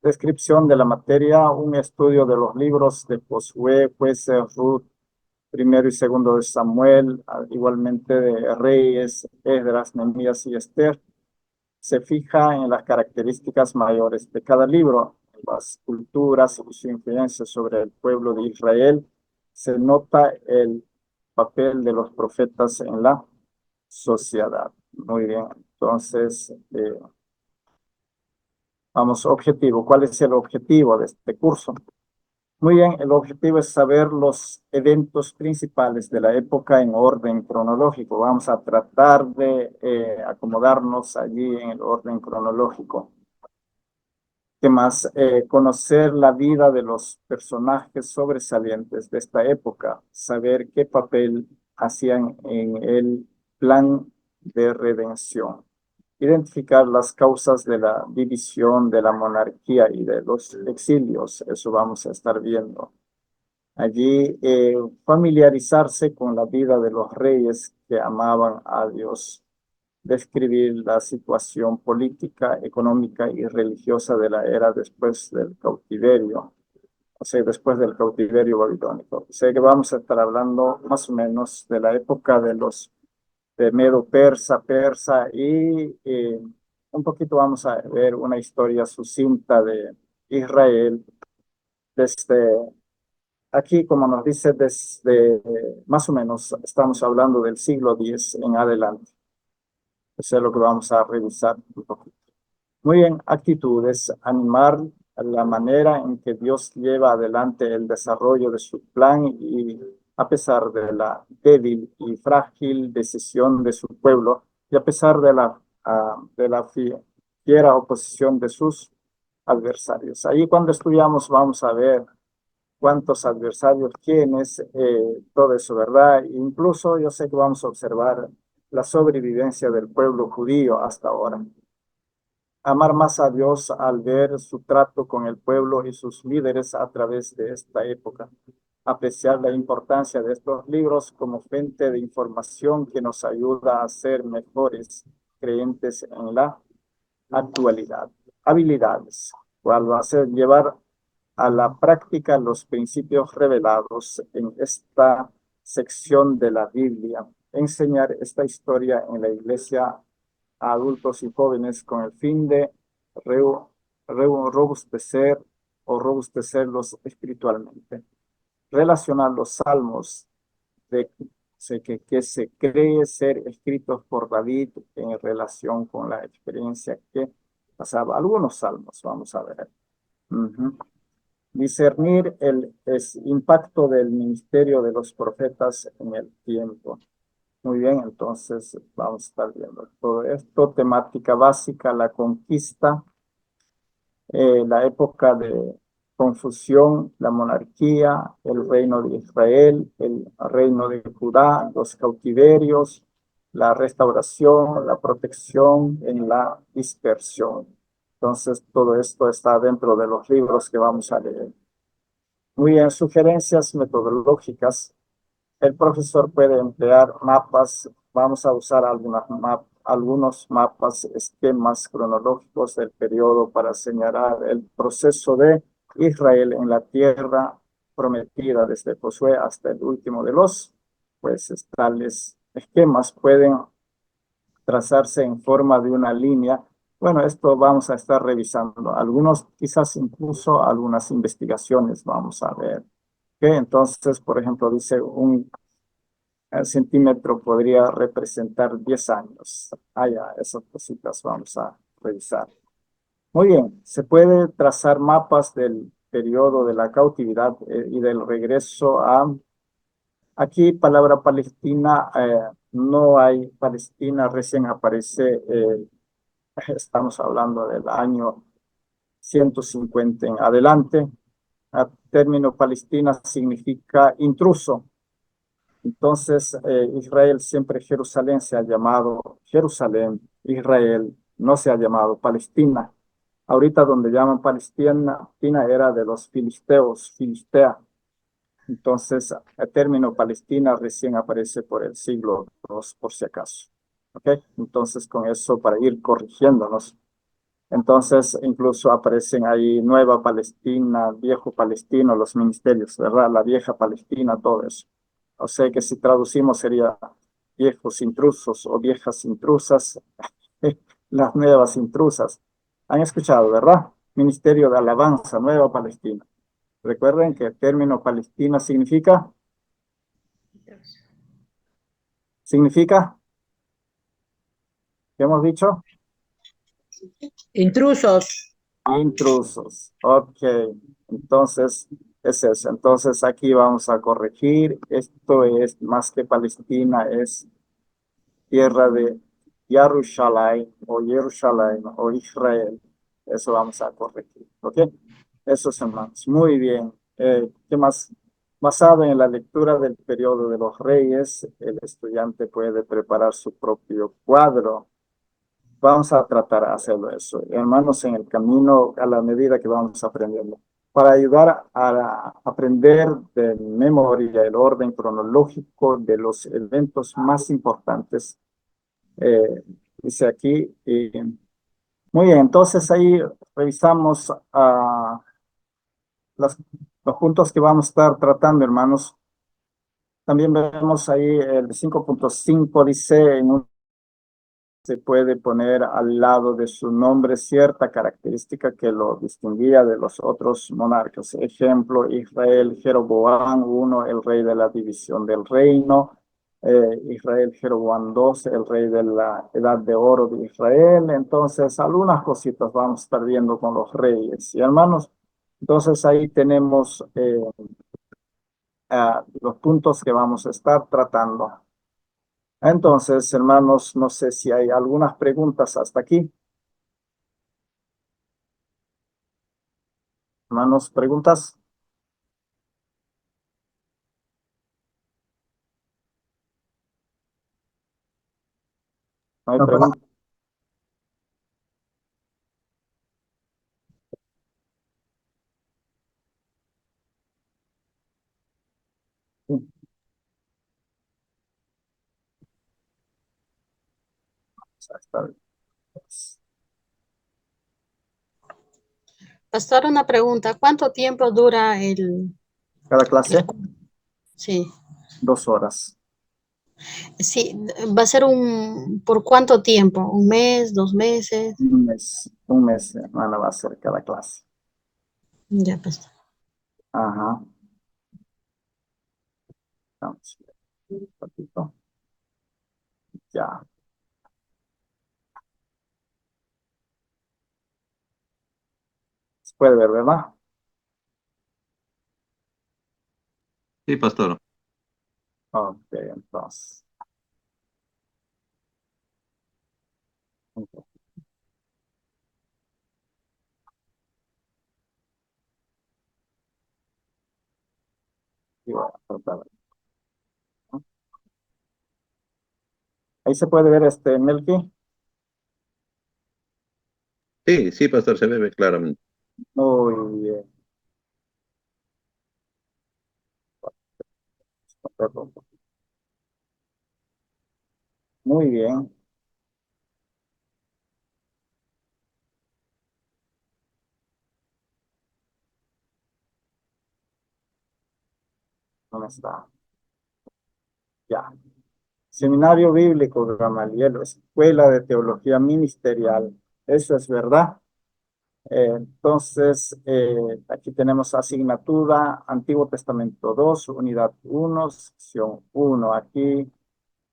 Descripción de la materia, un estudio de los libros de Josué, Jueces, Ruth, primero y segundo de Samuel, igualmente de Reyes, Esdras, Nehemías y Esther. Se fija en las características mayores de cada libro, las culturas y su influencia sobre el pueblo de Israel. Se nota el papel de los profetas en la sociedad. Muy bien, entonces, vamos, objetivo. ¿Cuál es el objetivo de este curso? Muy bien, el objetivo es saber los eventos principales de la época en orden cronológico. Vamos a tratar de acomodarnos allí en el orden cronológico. ¿Qué más? Conocer la vida de los personajes sobresalientes de esta época, saber qué papel hacían en el plan de redención, identificar las causas de la división de la monarquía y de los exilios, eso vamos a estar viendo. Allí familiarizarse con la vida de los reyes que amaban a Dios, describir la situación política, económica y religiosa de la era después del cautiverio, o sea, después del cautiverio babilónico. O sea que vamos a estar hablando más o menos de la época de los de Medo Persa y un poquito vamos a ver una historia sucinta de Israel desde aquí, como nos dice, desde más o menos estamos hablando del siglo X en adelante. Eso es lo que vamos a revisar un poquito. Muy bien, actitudes, animar la manera en que Dios lleva adelante el desarrollo de su plan y a pesar de la débil y frágil decisión de su pueblo y a pesar de la fiera oposición de sus adversarios. Ahí cuando estudiamos vamos a ver cuántos adversarios tienes, todo eso, ¿verdad? Incluso yo sé que vamos a observar la sobrevivencia del pueblo judío hasta ahora. Amar más a Dios al ver su trato con el pueblo y sus líderes a través de esta época. Apreciar la importancia de estos libros como fuente de información que nos ayuda a ser mejores creyentes en la actualidad. Habilidades. ¿Cuál va a ser? Llevar a la práctica los principios revelados en esta sección de la Biblia. Enseñar esta historia en la iglesia a adultos y jóvenes con el fin de robustecer o robustecerlos espiritualmente. Relacionar los salmos de, que se cree ser escritos por David en relación con la experiencia que pasaba. Algunos salmos, vamos a ver. Ujú. Discernir el impacto del ministerio de los profetas en el tiempo. Muy bien, entonces vamos a estar viendo todo esto. Temática básica, la conquista, la época de confusión, la monarquía, el reino de Israel, el reino de Judá, los cautiverios, la restauración, la protección en la dispersión. Entonces, todo esto está dentro de los libros que vamos a leer. Muy bien, sugerencias metodológicas. El profesor puede emplear mapas. Vamos a usar algunos mapas, esquemas cronológicos del periodo para señalar el proceso de Israel en la tierra prometida desde Josué hasta el último de los, pues tales esquemas pueden trazarse en forma de una línea. Bueno, esto vamos a estar revisando. Algunos, quizás incluso algunas investigaciones vamos a ver. Que entonces, por ejemplo, dice un centímetro podría representar 10 años. Ah, ya, esas cositas vamos a revisar. Muy bien, se puede trazar mapas del periodo de la cautividad y del regreso a... Aquí, palabra Palestina, no hay Palestina, recién aparece, estamos hablando del año 150 en adelante. El término Palestina significa intruso. Entonces, Israel siempre Jerusalén se ha llamado Jerusalén, Israel no se ha llamado Palestina. Ahorita donde llaman Palestina era de los filisteos, Filistea. Entonces, el término Palestina recién aparece por el siglo II, por si acaso. ¿Ok? Entonces, con eso, para ir corrigiéndonos. Entonces, incluso aparecen ahí Nueva Palestina, Viejo Palestino, los ministerios, ¿verdad? La Vieja Palestina, todo eso. O sea que si traducimos sería viejos intrusos o viejas intrusas, las nuevas intrusas. Han escuchado, ¿verdad? Ministerio de Alabanza, Nueva Palestina. Recuerden que el término Palestina significa, ¿qué hemos dicho? Intrusos. Intrusos. Ok, entonces es eso. Entonces aquí vamos a corregir. Esto es más que Palestina, es tierra de Jerusalén o Israel. Eso vamos a corregir. Ok, eso hermanos. Muy bien. ¿Qué más? Basado en la lectura del periodo de los reyes, el estudiante puede preparar su propio cuadro. Vamos a tratar de hacerlo eso, hermanos, en el camino a la medida que vamos aprendiendo. Para ayudar a aprender de memoria el orden cronológico de los eventos más importantes, eh, dice aquí. Muy bien, entonces ahí revisamos las- los puntos que vamos a estar tratando, hermanos. También vemos ahí el 5.5 dice en un se puede poner al lado de su nombre cierta característica que lo distinguía de los otros monarcas. Ejemplo, Israel Jeroboam I, el rey de la división del reino. Israel Jeroboam II, el rey de la edad de oro de Israel. Entonces, algunas cositas vamos a estar viendo con los reyes. Y hermanos, entonces ahí tenemos los puntos que vamos a estar tratando. Entonces, hermanos, no sé si hay algunas preguntas hasta aquí. Hermanos, preguntas. No hay preguntas. Está bien. Pastor, una pregunta. ¿Cuánto tiempo dura Cada el... clase, Sí, 2 horas. sí, va a ser ¿por cuánto tiempo? ¿Un mes, 2 meses? Un mes, hermana, va a ser cada clase. Ya, pastor. Ajá. Vamos a ver un ratito. Ya. Se puede ver, ¿verdad? Sí, pastor. Ok, entonces. Y voy a tratar. Ahí se puede ver Melqui. Sí, sí, pastor, se ve claramente. Muy bien. Muy bien. ¿Dónde está? Ya. Seminario Bíblico Gamaliel, Escuela de Teología Ministerial. Eso es verdad. Entonces, aquí tenemos asignatura Antiguo Testamento 2 Unidad 1 sección 1. Aquí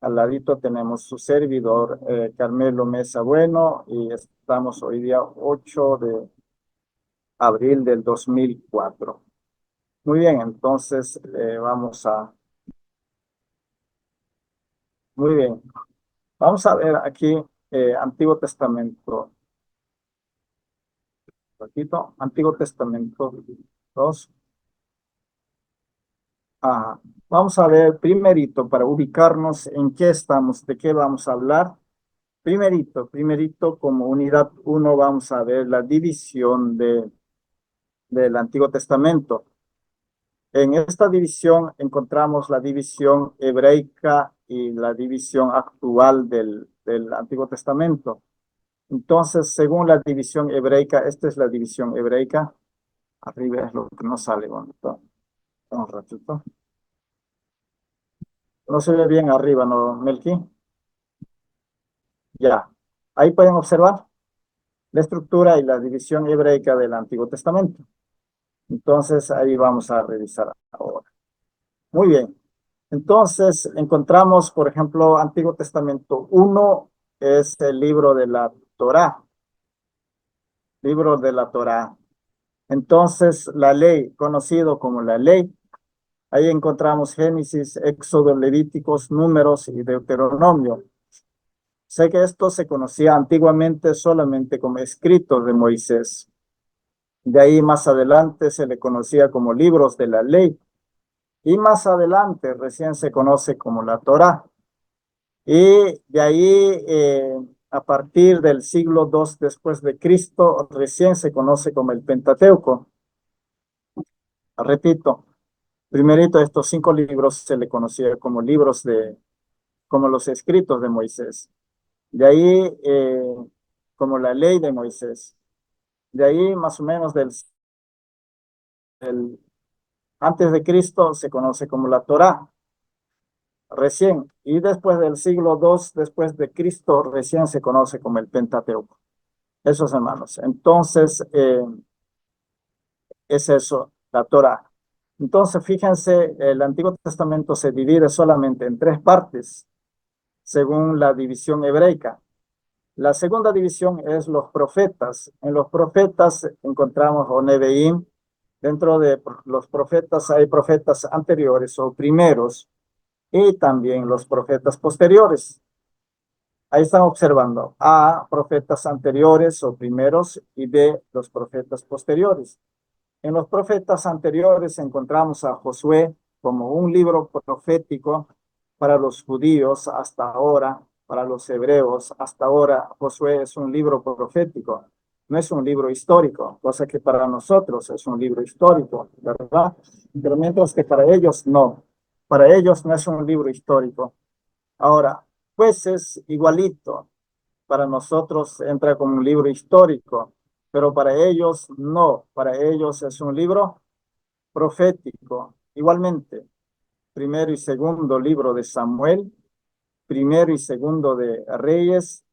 al ladito tenemos su servidor, Carmelo Mesa Bueno, y estamos hoy día 8 de abril del 2004. Muy bien, entonces muy bien, vamos a ver aquí Antiguo Testamento. Repito, Antiguo Testamento 2. Ah, vamos a ver primerito para ubicarnos en qué estamos, de qué vamos a hablar. Primerito como unidad uno vamos a ver la división del Antiguo Testamento. En esta división encontramos la división hebraica y la división actual del Antiguo Testamento. Entonces, según la división hebraica, esta es la división hebraica. Arriba es lo que no sale, bonito. Un ratito. No se ve bien arriba, ¿no, Melqui? Ya. Ahí pueden observar la estructura y la división hebraica del Antiguo Testamento. Entonces, ahí vamos a revisar ahora. Muy bien. Entonces, encontramos, por ejemplo, Antiguo Testamento 1 es el libro de la Torá. Libro de la Torá. Entonces, la ley, conocido como la ley, ahí encontramos Génesis, Éxodo, Levíticos, Números y Deuteronomio. Sé que esto se conocía antiguamente solamente como escritos de Moisés. De ahí más adelante se le conocía como libros de la ley. Y más adelante recién se conoce como la Torá. Y de ahí, a partir del siglo II después de Cristo, recién se conoce como el Pentateuco. Repito, primerito estos 5 libros se le conocía como como los escritos de Moisés. De ahí, como la ley de Moisés. De ahí, más o menos antes de Cristo, se conoce como la Torá, recién. Y después del siglo II, después de Cristo, recién se conoce como el Pentateuco. Esos hermanos. Entonces, es eso, la Torá. Entonces, fíjense, el Antiguo Testamento se divide solamente en 3 partes, según la división hebraica. La segunda división es los profetas. En los profetas encontramos o Neveim. Dentro de los profetas hay profetas anteriores o primeros y también los profetas posteriores. Ahí están observando A, profetas anteriores o primeros y B, los profetas posteriores. En los profetas anteriores encontramos a Josué como un libro profético para los judíos hasta ahora, para los hebreos hasta ahora. Josué es un libro profético, no es un libro histórico, cosa que para nosotros es un libro histórico, ¿verdad? Pero mientras que para ellos no, para ellos no es un libro histórico. Ahora, pues es igualito, para nosotros entra como un libro histórico, pero para ellos no, para ellos es un libro profético. Igualmente, primero y segundo libro de Samuel, primero y segundo de Reyes,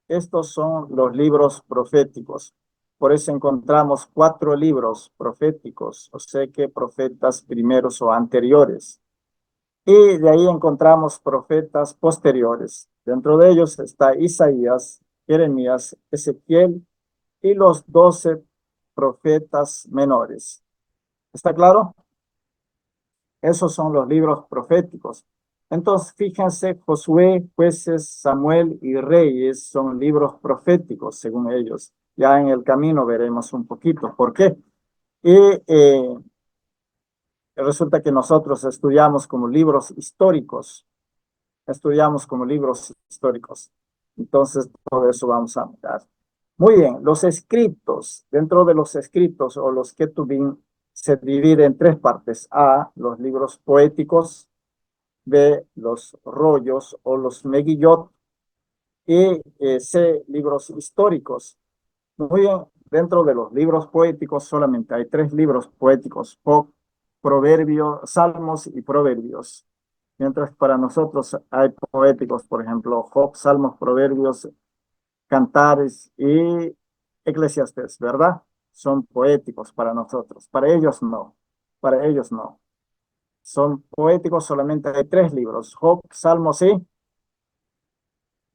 estos son los libros proféticos. Por eso encontramos 4 libros proféticos, o sea que profetas primeros o anteriores. Y de ahí encontramos profetas posteriores. Dentro de ellos está Isaías, Jeremías, Ezequiel y los 12 profetas menores. ¿Está claro? Esos son los libros proféticos. Entonces, fíjense, Josué, Jueces, Samuel y Reyes son libros proféticos, según ellos. Ya en el camino veremos un poquito por qué. Y resulta que nosotros estudiamos como libros históricos. Estudiamos como libros históricos. Entonces, todo eso vamos a mirar. Muy bien, los escritos. Dentro de los escritos o los Ketubim se divide en 3 partes. A, los libros poéticos. B, los rollos o los Megillot. Y C, libros históricos. Muy bien, dentro de los libros poéticos solamente hay 3 libros poéticos: Job, Proverbios, Salmos y Proverbios. Mientras que para nosotros hay poéticos, por ejemplo, Job, Salmos, Proverbios, Cantares y Eclesiastés, ¿verdad? Son poéticos para nosotros. Para ellos no. Para ellos no. Son poéticos, solamente hay 3 libros: Job, Salmos y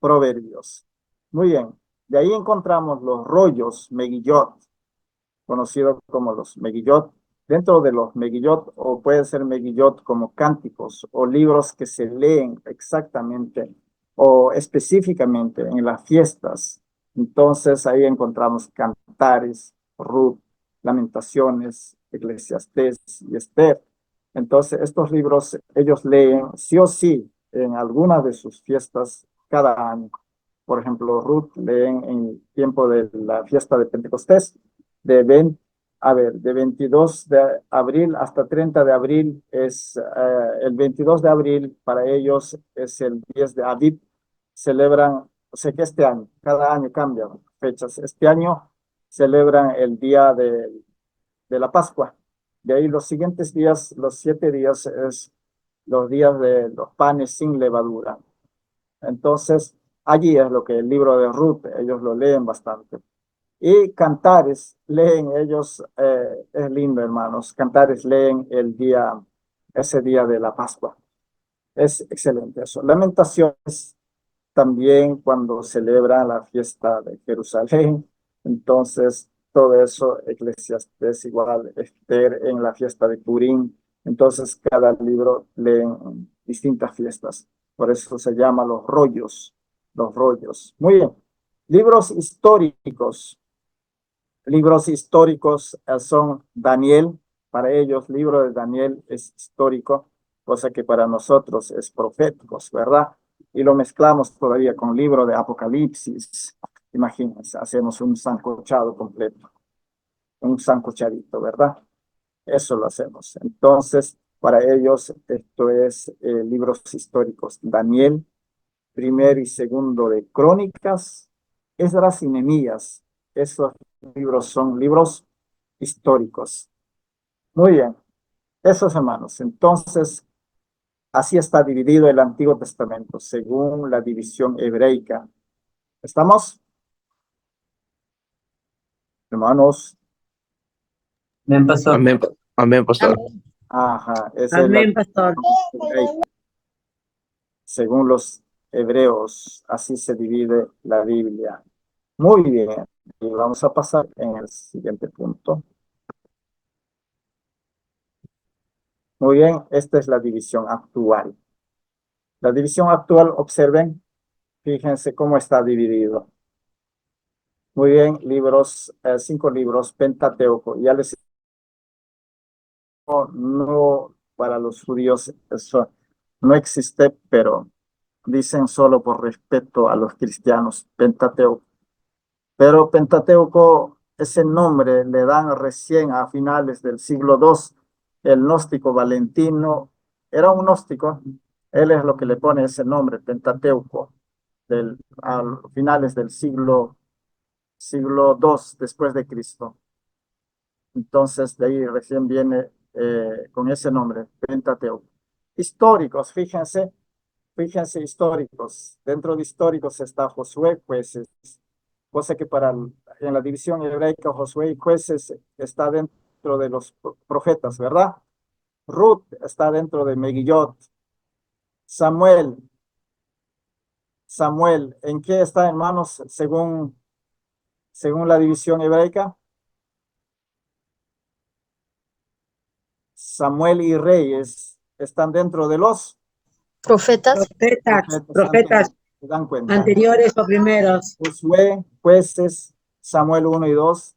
Proverbios. Muy bien. De ahí encontramos los rollos, Megillot, conocido como los Megillot. Dentro de los Megillot, o puede ser Megillot como cánticos o libros que se leen exactamente o específicamente en las fiestas. Entonces ahí encontramos Cantares, Ruth, Lamentaciones, Eclesiastés y Esther. Entonces estos libros ellos leen sí o sí en algunas de sus fiestas cada año. Por ejemplo, Ruth leen en el tiempo de la fiesta de Pentecostés, de de 22 de abril hasta 30 de abril es el 22 de abril para ellos es el 10 de Aviv. Celebran, o sea que este año, cada año cambia. fechas. Este año celebran el día de la Pascua. De ahí los siguientes días, los 7 días, es los días de los panes sin levadura. Entonces, allí es lo que el libro de Ruth, ellos lo leen bastante. Y Cantares, leen ellos, es lindo, hermanos. Cantares leen ese día de la Pascua. Es excelente eso. Lamentaciones también cuando celebran la fiesta de Jerusalén. Entonces, todo eso, Eclesiastés igual, Esther en la fiesta de Purim. Entonces, cada libro leen distintas fiestas. Por eso se llama los rollos, los rollos. Muy bien. Libros históricos. Libros históricos son Daniel. Para ellos, libro de Daniel es histórico, cosa que para nosotros es proféticos, ¿verdad? Y lo mezclamos todavía con libro de Apocalipsis. Imagínense, hacemos un sancochado completo, un sancochadito, ¿verdad? Eso lo hacemos. Entonces, para ellos, esto es libros históricos. Daniel, primero y segundo de Crónicas, Esdras y Nehemías. Esos libros son libros históricos. Muy bien, esos hermanos. Entonces, así está dividido el Antiguo Testamento, según la división hebreica. ¿Estamos? Hermanos, Amén, pastor. Amén, amén, pastor. ajá, esa es la Amén, pastor. hebreica. Según los hebreos, así se divide la Biblia. Muy bien, y vamos a pasar en el siguiente punto. Muy bien, esta es la división actual. La división actual, observen, fíjense cómo está dividido. Muy bien, libros, 5 libros, Pentateuco. Ya les no, para los judíos eso no existe, pero dicen solo por respeto a los cristianos, Pentateuco. Pero Pentateuco, ese nombre le dan recién a finales del siglo II. El gnóstico Valentino era un gnóstico, él es lo que le pone ese nombre, Pentateuco, a finales del siglo II después de Cristo. Entonces, de ahí recién viene con ese nombre, Pentateuco. Históricos, fíjense históricos. Dentro de históricos está Josué, Jueces, cosa que en la división hebraica, Josué y Jueces está dentro de los profetas, ¿verdad? Ruth está dentro de Megillot. Samuel, ¿en qué está, hermanos, según la división hebraica? Samuel y Reyes están dentro de los Profetas. Profetas ¿se dan cuenta? anteriores o primeros. Josué, Jueces, Samuel 1 y 2,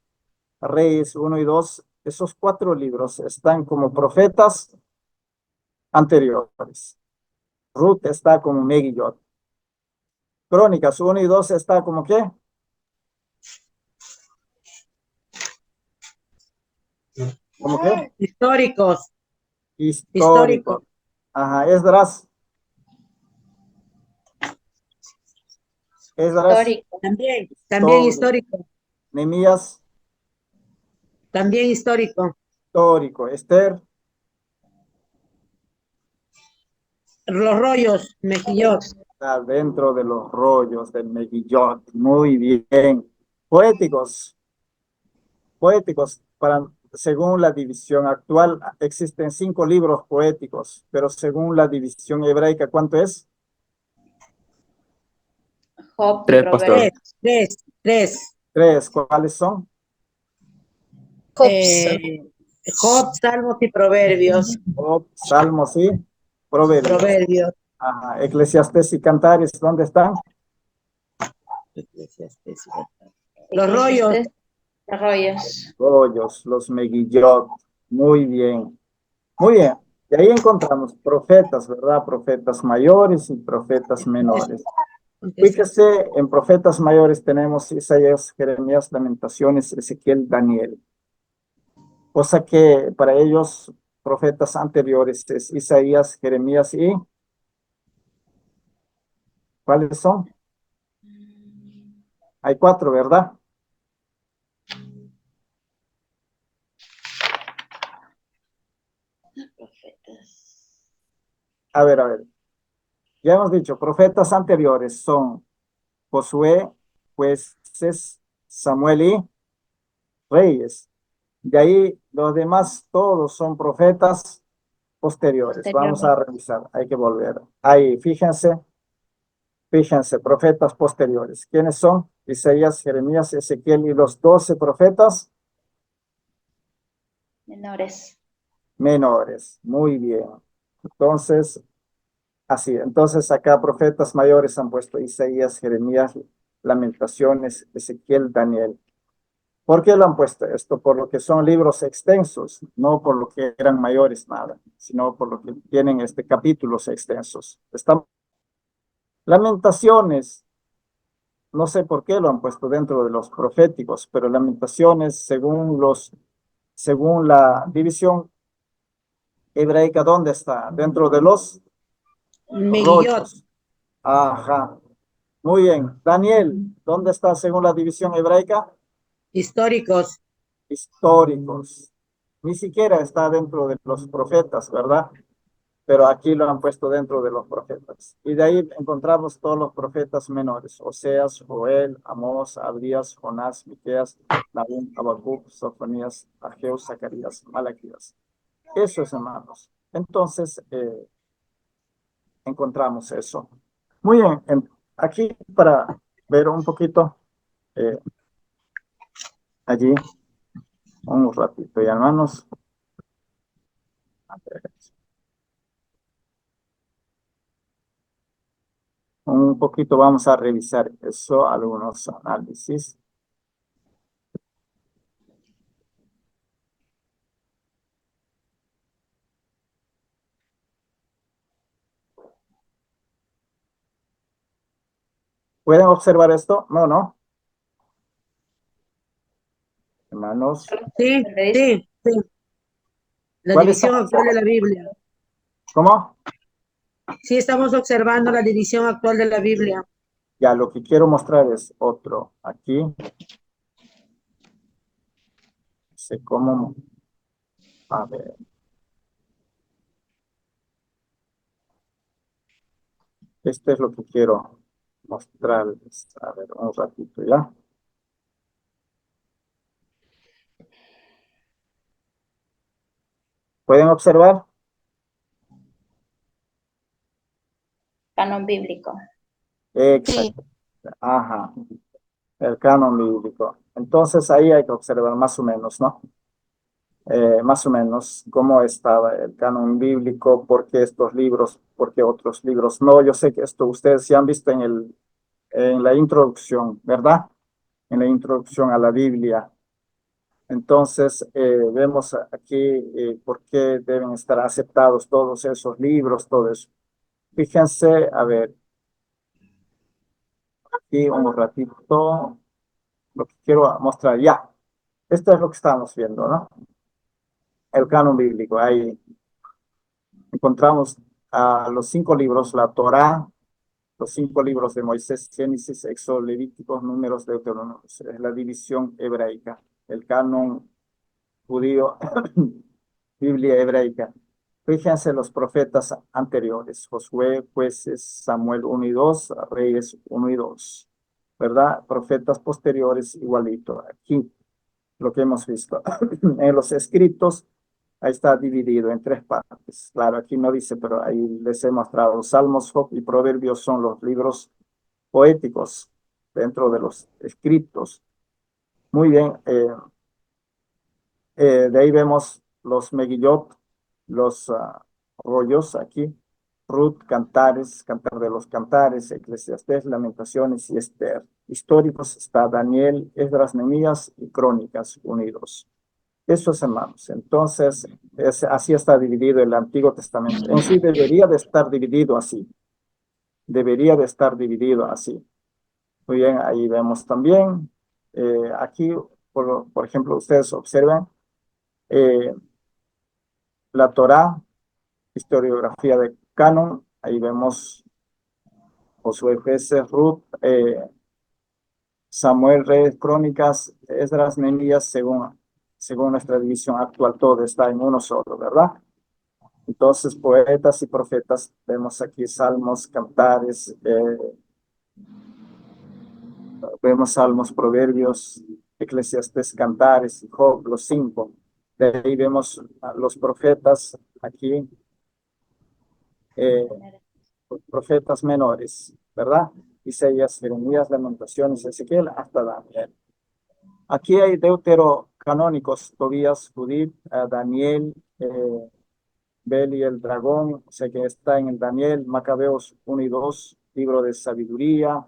Reyes 1 y 2, esos 4 libros están como profetas anteriores. Ruth está como Megillot. Crónicas 1 y 2 está como ¿qué? ¿Cómo qué? Históricos. Histórico. Ajá, Esdras. Histórico. También histórico. Nehemías, También histórico. histórico. Esther, Los rollos, Mejillot. está dentro de los rollos del Megillot. Muy bien. Poéticos. Poéticos. Según la división actual, existen 5 libros poéticos, pero según la división hebraica, ¿cuánto es? Job y 3, pastor. Proverbios. Tres. 3. ¿Cuáles son? Job, Salmos y Proverbios. Job, Salmos y Proverbios. Proverbios. Ajá. Eclesiastés y Cantares, ¿dónde están? Los rollos. Arroyos. Rollos, los Megillot. Muy bien. Muy bien. Y ahí encontramos profetas, ¿verdad? Profetas mayores y profetas menores. Fíjese, en profetas mayores tenemos Isaías, Jeremías, Lamentaciones, Ezequiel, Daniel. Cosa que para ellos, profetas anteriores es Isaías, Jeremías y ¿cuáles son? Hay 4, ¿verdad? Profetas. A ver. Ya hemos dicho, profetas anteriores son Josué, jueces, Samuel y reyes. De ahí los demás todos son profetas posteriores. Vamos a revisar, hay que volver. Ahí, fíjense, profetas posteriores. ¿Quiénes son? Isaías, Jeremías, Ezequiel y los 12 profetas Menores. menores. Muy bien. Entonces, así, entonces acá profetas mayores han puesto Isaías, Jeremías, Lamentaciones, Ezequiel, Daniel. ¿Por qué lo han puesto esto? Por lo que son libros extensos, no por lo que eran mayores, nada, sino por lo que tienen capítulos extensos. Lamentaciones, no sé por qué lo han puesto dentro de los proféticos, pero Lamentaciones, según la división hebraica, ¿dónde está? Dentro de los Megillot, rollos. Ajá. Muy bien. Daniel, ¿dónde está según la división hebraica? históricos, Históricos. Ni siquiera está dentro de los profetas, ¿verdad? Pero aquí lo han puesto dentro de los profetas. Y de ahí encontramos todos los profetas menores: Oseas, Joel, Amós, Abdías, Jonás, Miqueas, Nahum, Habacuc, Sofonías, Ageo, Zacarías, Malaquías. Eso es, hermanos. Entonces, encontramos eso. Muy bien, aquí para ver un poquito eh, allí, un ratito, ya hermanos. Un poquito vamos a revisar eso, algunos análisis. ¿Pueden observar esto? No, hermanos. sí, sí, sí. La ¿Cuál está? división actual de la Biblia. ¿Cómo? Sí, estamos observando la división actual de la Biblia. Ya, lo que quiero mostrar es otro. Aquí. Sé cómo. A ver. Este es lo que quiero mostrarles. A ver, un ratito ya. ¿Pueden observar? Canon bíblico. Sí, Exacto. Ajá. El canon bíblico. Entonces ahí hay que observar más o menos, ¿no? Más o menos cómo estaba el canon bíblico, por qué estos libros, por qué otros libros no. Yo sé que esto ustedes ya han visto en la introducción, ¿verdad? En la introducción a la Biblia. Entonces, vemos aquí por qué deben estar aceptados todos esos libros, todo eso. Fíjense, a ver, aquí un ratito, lo que quiero mostrar ya. Esto es lo que estamos viendo, ¿no? El canon bíblico. Ahí encontramos a los 5 libros, la Torá, los 5 libros de Moisés: Génesis, Éxodo, Levíticos, Números, Deuteronomio. Es la división hebraica, el canon judío, Biblia hebraica. Fíjense los profetas anteriores: Josué, jueces, Samuel 1 y 2, Reyes 1 y 2, ¿verdad? Profetas posteriores igualito. Aquí lo que hemos visto. En los escritos, ahí está dividido en 3 partes. Claro, aquí no dice, pero ahí les he mostrado. Salmos, Job y Proverbios son los libros poéticos dentro de los escritos. Muy bien. De ahí vemos los Megillot, los rollos aquí: Ruth, Cantares, Cantar de los Cantares, Eclesiastés, Lamentaciones y Esther. Históricos está Daniel, Esdras, Nehemías y Crónicas unidos. Eso es, hermanos. Entonces, así está dividido el Antiguo Testamento. En sí debería de estar dividido así. Debería de estar dividido así. Muy bien, ahí vemos también. Aquí, por ejemplo, ustedes observan eh, la Torá, historiografía de Canon. Ahí vemos Josué, Jueces, Ruth, Samuel, Reyes, Crónicas, Esdras, Nehemías, según nuestra división actual, todo está en uno solo, ¿verdad? Entonces, poetas y profetas, vemos aquí salmos, cantares, vemos salmos, proverbios, eclesiastés, cantares y Job, los 5. De ahí vemos a los profetas aquí, profetas menores, ¿verdad? Isaías, Jeremías, Lamentaciones, Ezequiel, hasta Daniel. Aquí hay deuterocanónicos, Tobías, Judith, Daniel, Bel y el dragón, o sea que está en el Daniel, Macabeos 1 y 2, libro de sabiduría,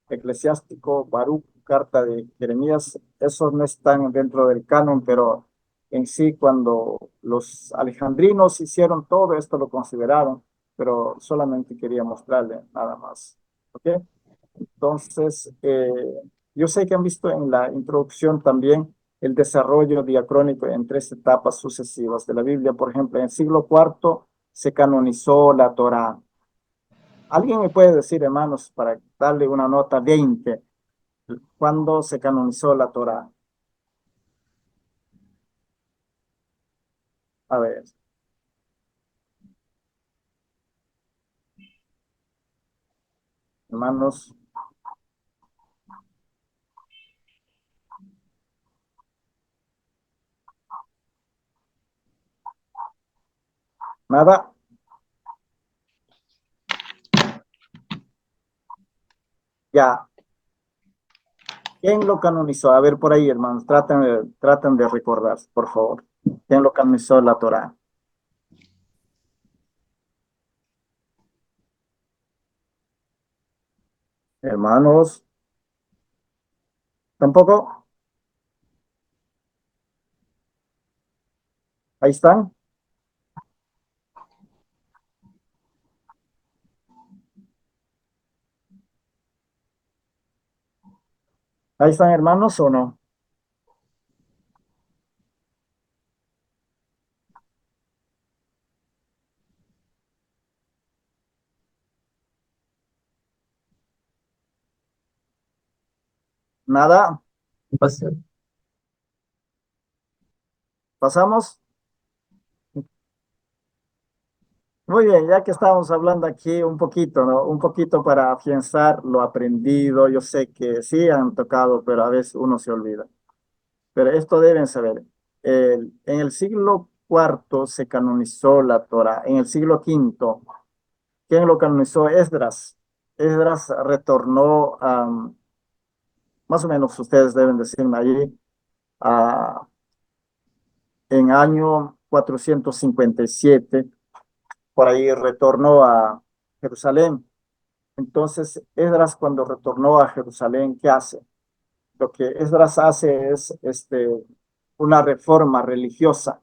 eclesiástico, Baruch, carta de Jeremías. Esos no están dentro del canon, pero en sí cuando los alejandrinos hicieron todo esto lo consideraron, pero solamente quería mostrarle nada más. ¿Ok? Entonces, yo sé que han visto en la introducción también el desarrollo diacrónico en 3 etapas sucesivas de la Biblia. Por ejemplo, en el siglo IV se canonizó la Torá. ¿Alguien me puede decir, hermanos, para darle una nota 20, cuándo se canonizó la Torá? A ver. Hermanos. Nada. Ya. ¿Quién lo canonizó? A ver, por ahí, hermanos, traten de recordar, por favor. ¿Quién lo canonizó la Torá? Hermanos, ¿tampoco? Ahí están. Ahí están, hermanos, ¿o no? Nada. ¿Pasamos? Muy bien, ya que estamos hablando aquí un poquito, ¿no? Un poquito para afianzar lo aprendido. Yo sé que sí han tocado, pero a veces uno se olvida. Pero esto deben saber. En el siglo IV se canonizó la Torá. En el siglo V, ¿quién lo canonizó? Esdras. Esdras retornó, más o menos ustedes deben decirme allí, a, en año 457, por ahí retornó a Jerusalén. Entonces, Esdras cuando retornó a Jerusalén, ¿qué hace? Lo que Esdras hace es una reforma religiosa.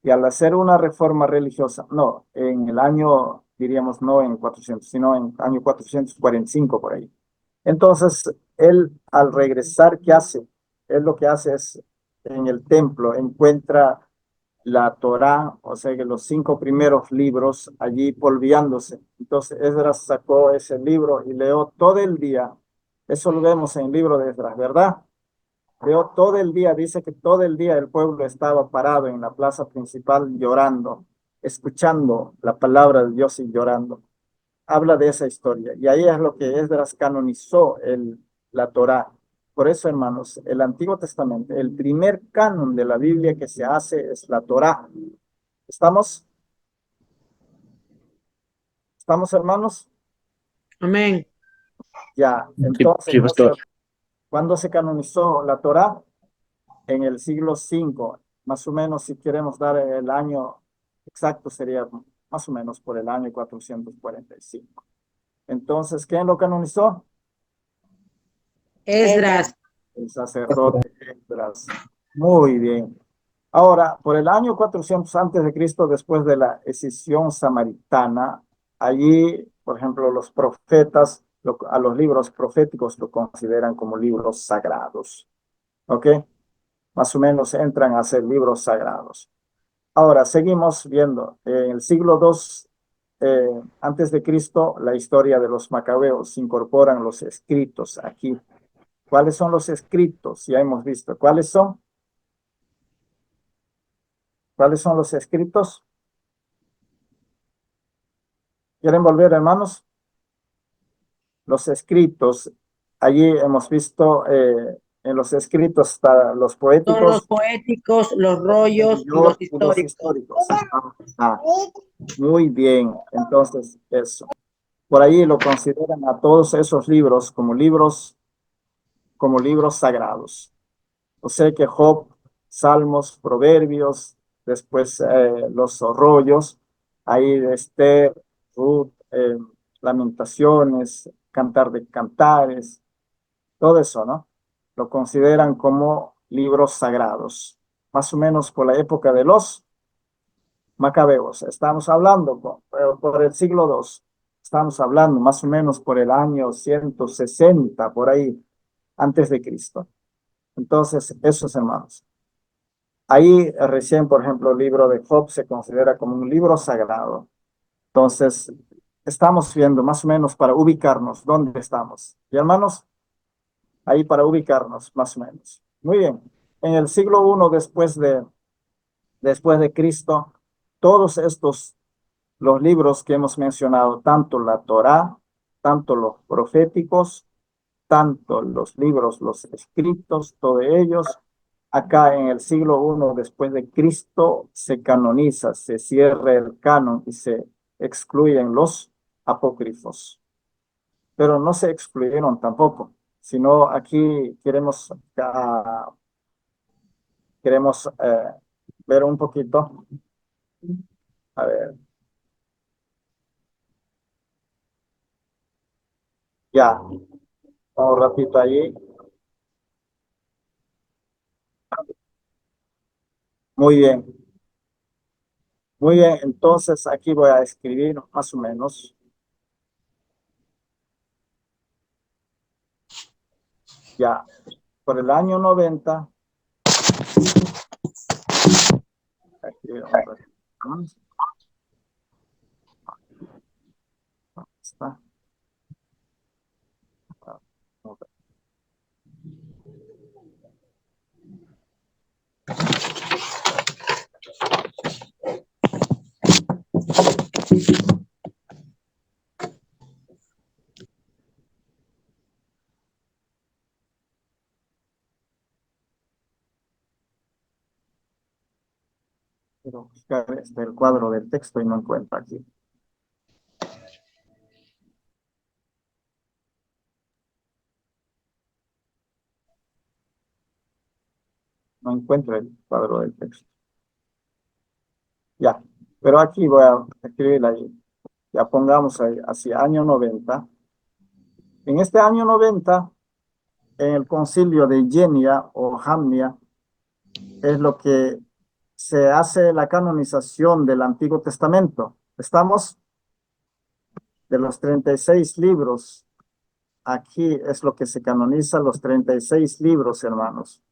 Y al hacer una reforma religiosa, no, en el año, diríamos, no en 400, sino en año 445 por ahí. Entonces, él al regresar, ¿qué hace? Él lo que hace es, en el templo, encuentra la Torá, o sea que los 5 primeros libros allí polviándose. Entonces Esdras sacó ese libro y leó todo el día. Eso lo vemos en el libro de Esdras, ¿verdad? Leó todo el día, dice que todo el día el pueblo estaba parado en la plaza principal llorando, escuchando la palabra de Dios y llorando. Habla de esa historia. Y ahí es lo que Esdras canonizó la Torá. Por eso, hermanos, el Antiguo Testamento, el primer canon de la Biblia que se hace es la Torá. ¿Estamos? ¿Estamos, hermanos? Amén. Ya. Entonces, ¿cuándo se canonizó la Torá? En el siglo V, más o menos, si queremos dar el año exacto, sería más o menos por el año 445. Entonces, ¿quién lo canonizó? Esdras. El sacerdote Esdras. Muy bien. Ahora, por el año 400 antes de Cristo, después de la escisión samaritana, allí, por ejemplo, los profetas, a los libros proféticos lo consideran como libros sagrados. ¿Ok? Más o menos entran a ser libros sagrados. Ahora, seguimos viendo. En el siglo II antes de Cristo, la historia de los macabeos, se incorporan los escritos aquí. ¿Cuáles son los escritos? Ya hemos visto. ¿Cuáles son? ¿Cuáles son los escritos? ¿Quieren volver, hermanos? Los escritos. Allí hemos visto en los escritos los Son los poéticos poéticos, los rollos y los y los históricos. históricos. Ah, muy bien. Entonces, eso. Por ahí lo consideran a todos esos libros como libros sagrados. O sea que Job, Salmos, Proverbios, después los rollos, ahí de Esther, Ruth, Lamentaciones, Cantar de Cantares, todo eso, ¿no? Lo consideran como libros sagrados, más o menos por la época de los Macabeos. Estamos hablando por el siglo II, estamos hablando más o menos por el año 160, por ahí, antes de Cristo. Entonces, esos hermanos. Ahí recién, por ejemplo, el libro de Job se considera como un libro sagrado. Entonces, estamos viendo más o menos para ubicarnos dónde estamos. Y hermanos, ahí para ubicarnos más o menos. Muy bien. En el siglo I después de Cristo, todos estos, los libros que hemos mencionado, tanto la Torá, tanto los proféticos, tanto los libros, los escritos, todos ellos, acá en el siglo I después de Cristo se canoniza, se cierra el canon y se excluyen los apócrifos. Pero no se excluyeron tampoco, sino aquí queremos ver un poquito. A ver, ya, un ratito allí. Muy bien, muy bien. Entonces aquí voy a escribir más o menos. Ya, por el año 90, aquí un ratito más. Está. Quiero buscar el cuadro del texto y no encuentro aquí. No encuentro el cuadro del texto. Ya, pero aquí voy a escribir ahí. Ya pongamos ahí, hacia año 90. En este año 90, en el concilio de Yenia o Jamnia, es lo que se hace la canonización del Antiguo Testamento. Estamos de los 36 libros. Aquí es lo que se canoniza, los 36 libros, hermanos.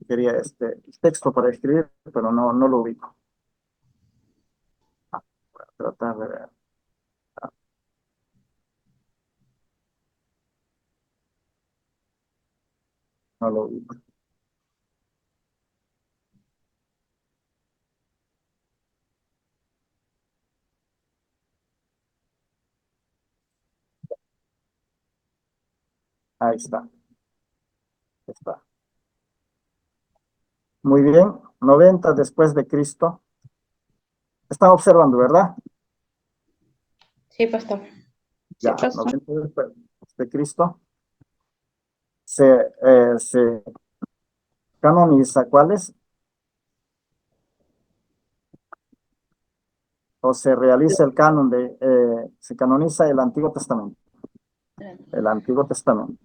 Quería este texto para escribir, pero no lo ubico. Voy a tratar de ver. No lo ubico. Ahí está. Está. Muy bien. 90 después de Cristo. Están observando, ¿verdad? Sí, pastor. Sí, Ya, pastor. 90 después de Cristo. Se canoniza, ¿cuáles? O se realiza el canon se canoniza el Antiguo Testamento. El Antiguo Testamento.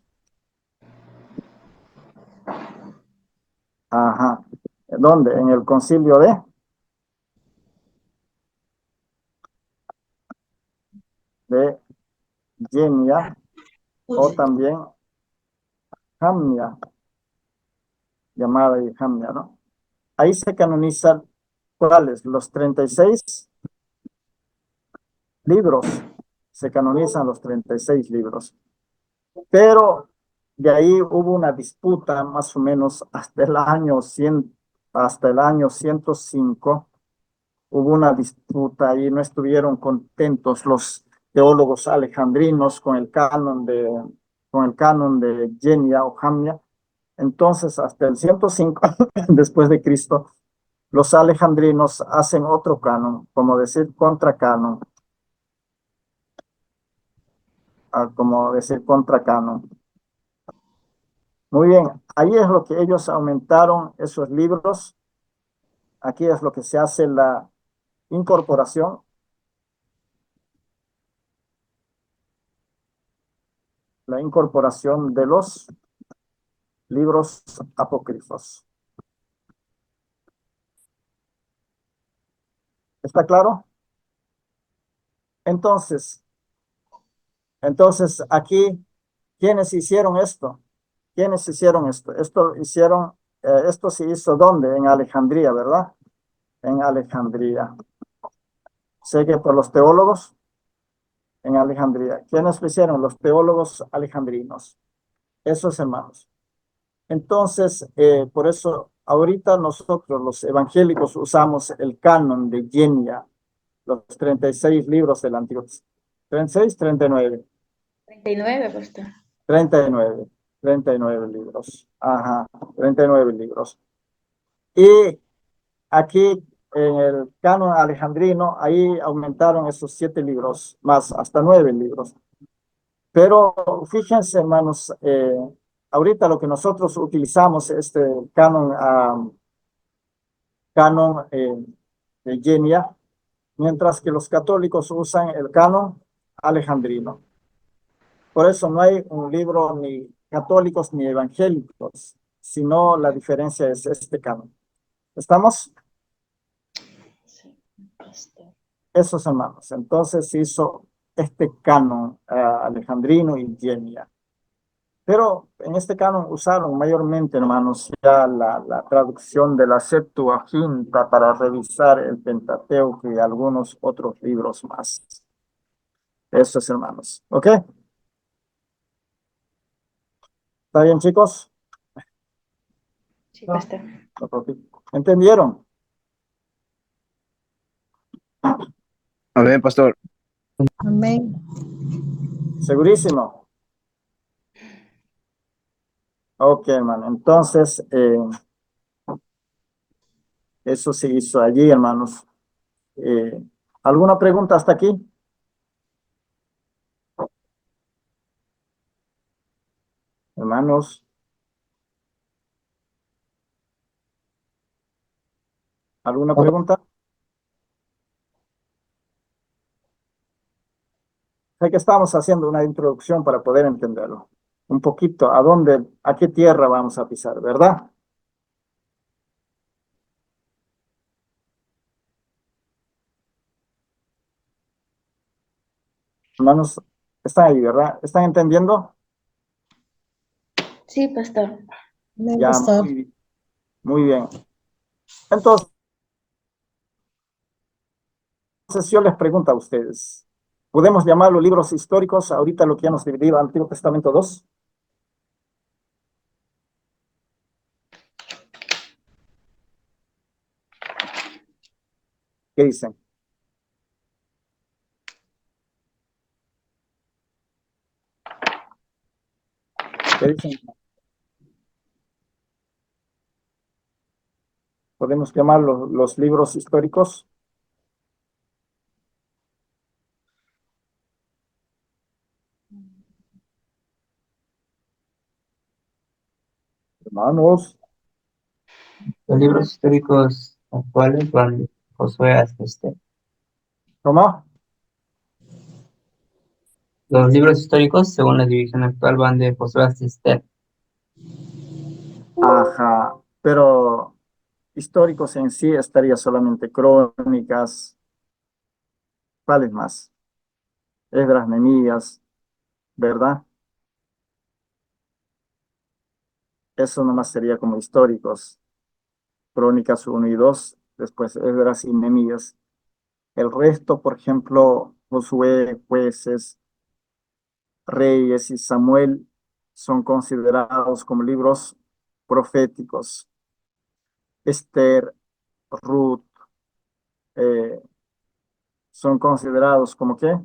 Ajá. ¿Dónde? En el concilio de Yenia o también Jamnia, llamada y Jamnia, ¿no? Ahí se canonizan, ¿cuáles? Los 36 libros. Se canonizan los 36 libros. Pero de ahí hubo una disputa más o menos hasta el año 100, hasta el año 105. Hubo una disputa y no estuvieron contentos los teólogos alejandrinos con el canon de Genia o Jamnia. Entonces, hasta el 105 después de Cristo, los alejandrinos hacen otro canon, como decir contracanon, como decir contracanon. Muy bien, ahí es lo que ellos aumentaron esos libros. Aquí es lo que se hace la incorporación. La incorporación de los libros apócrifos. ¿Está claro? Entonces aquí, ¿quiénes hicieron esto? ¿Quiénes hicieron esto? Esto se hizo ¿dónde? En Alejandría, ¿verdad? En Alejandría. Sé que por los teólogos en Alejandría. ¿Quiénes lo hicieron? Los teólogos alejandrinos. Esos hermanos. Entonces, por eso ahorita nosotros los evangélicos usamos el canon de Genia, los 36 libros del Antiguo Testamento. 36, 39. 39, pastor. 39, 39 libros. Ajá, 39 libros. Y aquí en el canon alejandrino, ahí aumentaron esos 7 libros, más hasta 9 libros. Pero fíjense, hermanos, ahorita lo que nosotros utilizamos es este canon de Genia, mientras que los católicos usan el canon alejandrino. Por eso no hay un libro ni católicos ni evangélicos, sino la diferencia es este canon. ¿Estamos? Sí, pastor. Esos hermanos. Entonces se hizo este canon alejandrino y Genia. Pero en este canon usaron mayormente, hermanos, ya la traducción de la Septuaginta para revisar el Pentateuco y algunos otros libros más. Esos hermanos. ¿Ok? ¿Está bien, chicos? Sí, pastor. ¿Entendieron? Amén, pastor. Amén. ¿Segurísimo? Ok, hermano. Entonces, eso se hizo allí, hermanos. ¿Alguna pregunta hasta aquí? Hermanos, ¿alguna pregunta? Sé que estamos haciendo una introducción para poder entenderlo. Un poquito, a qué tierra vamos a pisar, ¿verdad? Hermanos, están ahí, ¿verdad? ¿Están entendiendo? Sí, pastor. Amén, Ya, pastor. muy bien. Entonces, yo les pregunto a ustedes, ¿podemos llamarlo libros históricos ahorita lo que ya nos dividido Antiguo Testamento 2? ¿Qué dicen? ¿Qué dicen? ¿Podemos llamarlo los libros históricos? Hermanos, Los libros históricos actuales van de Josué hasta Esther. ¿cómo? Los libros históricos, según la división actual, van de Josué hasta Esther. Ajá, pero históricos en sí estaría solamente crónicas, ¿cuáles más? Esdras, Nehemías, ¿verdad? Eso nomás sería como históricos. Crónicas 1 y 2, después Esdras y Nehemías. El resto, por ejemplo, Josué, Jueces, Reyes y Samuel, son considerados como libros proféticos. Esther, Ruth, eh, son considerados como ¿qué?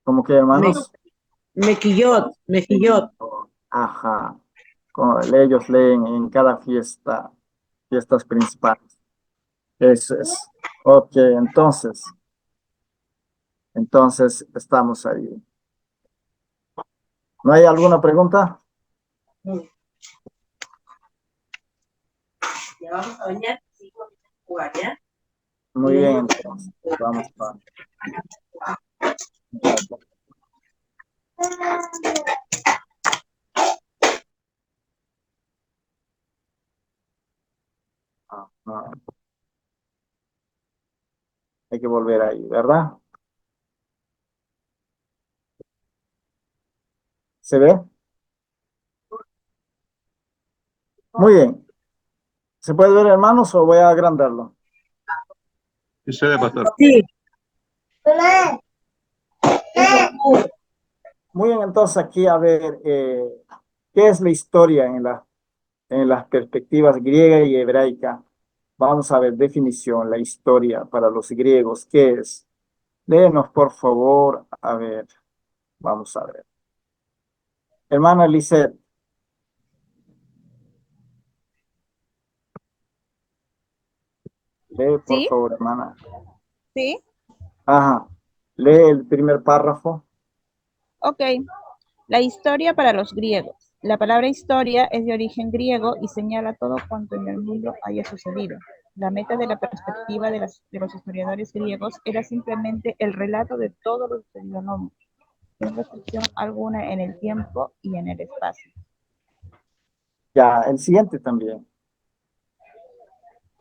¿Como qué, hermanos? Mejillot. Ajá. Ellos leen en cada fiesta, fiestas principales. Eso es. Ok, entonces estamos ahí. ¿No hay alguna pregunta? Ya vamos a bañar, sí, vamos a jugar, ¿ya? Muy bien, entonces vamos a- hay que volver ahí, ¿verdad? ¿Se ve? Muy bien. ¿Se puede ver, hermanos, o voy a agrandarlo? Sí se ve, pastor. Sí. Muy bien, entonces aquí a ver, ¿qué es la historia en las perspectivas griega y hebraica? Vamos a ver, definición, la historia para los griegos, ¿qué es? Léenos, por favor, a ver, vamos a ver. Hermana Lisette, lee, por ¿Sí? favor, hermana. ¿Sí? Ajá, lee el primer párrafo. Ok. La historia para los griegos. La palabra historia es de origen griego y señala todo cuanto en el mundo haya sucedido. La meta de la perspectiva de los historiadores griegos era simplemente el relato de todo lo sucedido en el mundo, sin restricción alguna en el tiempo y en el espacio. Ya, el siguiente también.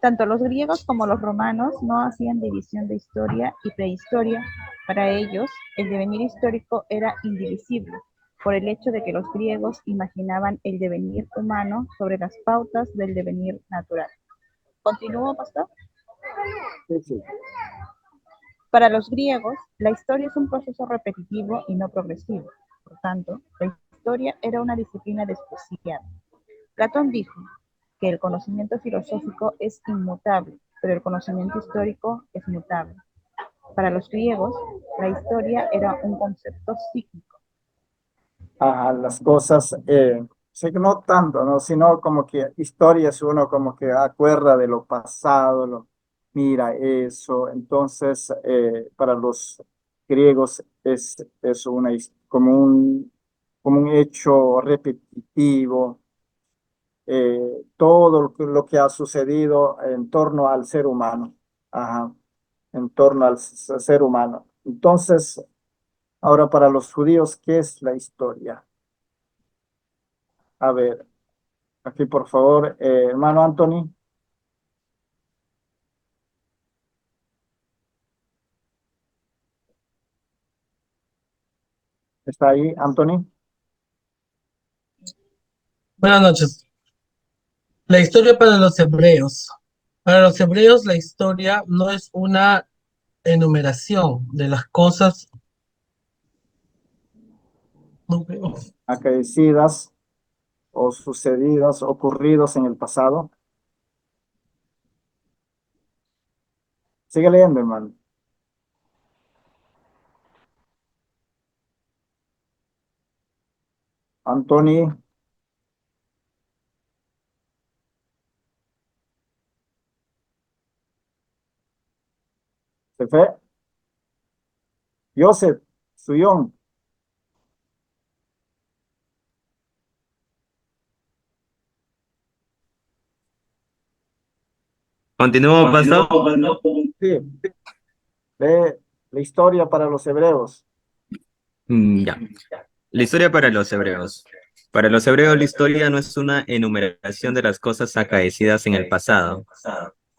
Tanto los griegos como los romanos no hacían división de historia y prehistoria. Para ellos, el devenir histórico era indivisible, por el hecho de que los griegos imaginaban el devenir humano sobre las pautas del devenir natural. ¿Continúo, pastor? Sí, sí. Para los griegos, la historia es un proceso repetitivo y no progresivo. Por tanto, la historia era una disciplina despreciada. Platón dijo que el conocimiento filosófico es inmutable, pero el conocimiento histórico es mutable. Para los griegos, la historia era un concepto cíclico. Ajá, las cosas, sé que no tanto, ¿no? Sino como que historias uno como que acuerda de lo pasado, mira eso. Entonces, para los griegos es como un hecho repetitivo, todo lo que ha sucedido en torno al ser humano, ajá, en torno al ser humano. Entonces, ahora para los judíos, ¿qué es la historia? A ver, aquí por favor, hermano Anthony, ¿está ahí, Anthony? Buenas noches. La historia para los hebreos. Para los hebreos, la historia no es una enumeración de las cosas Acaecidas o sucedidas, ocurridos en el pasado. Sigue leyendo, hermano. Anthony, ¿se fue? Joseph, Suyón, Continúo, pastor. sí, lee la historia para los hebreos. Ya. La historia para los hebreos. Para los hebreos, la historia no es una enumeración de las cosas acaecidas en el pasado.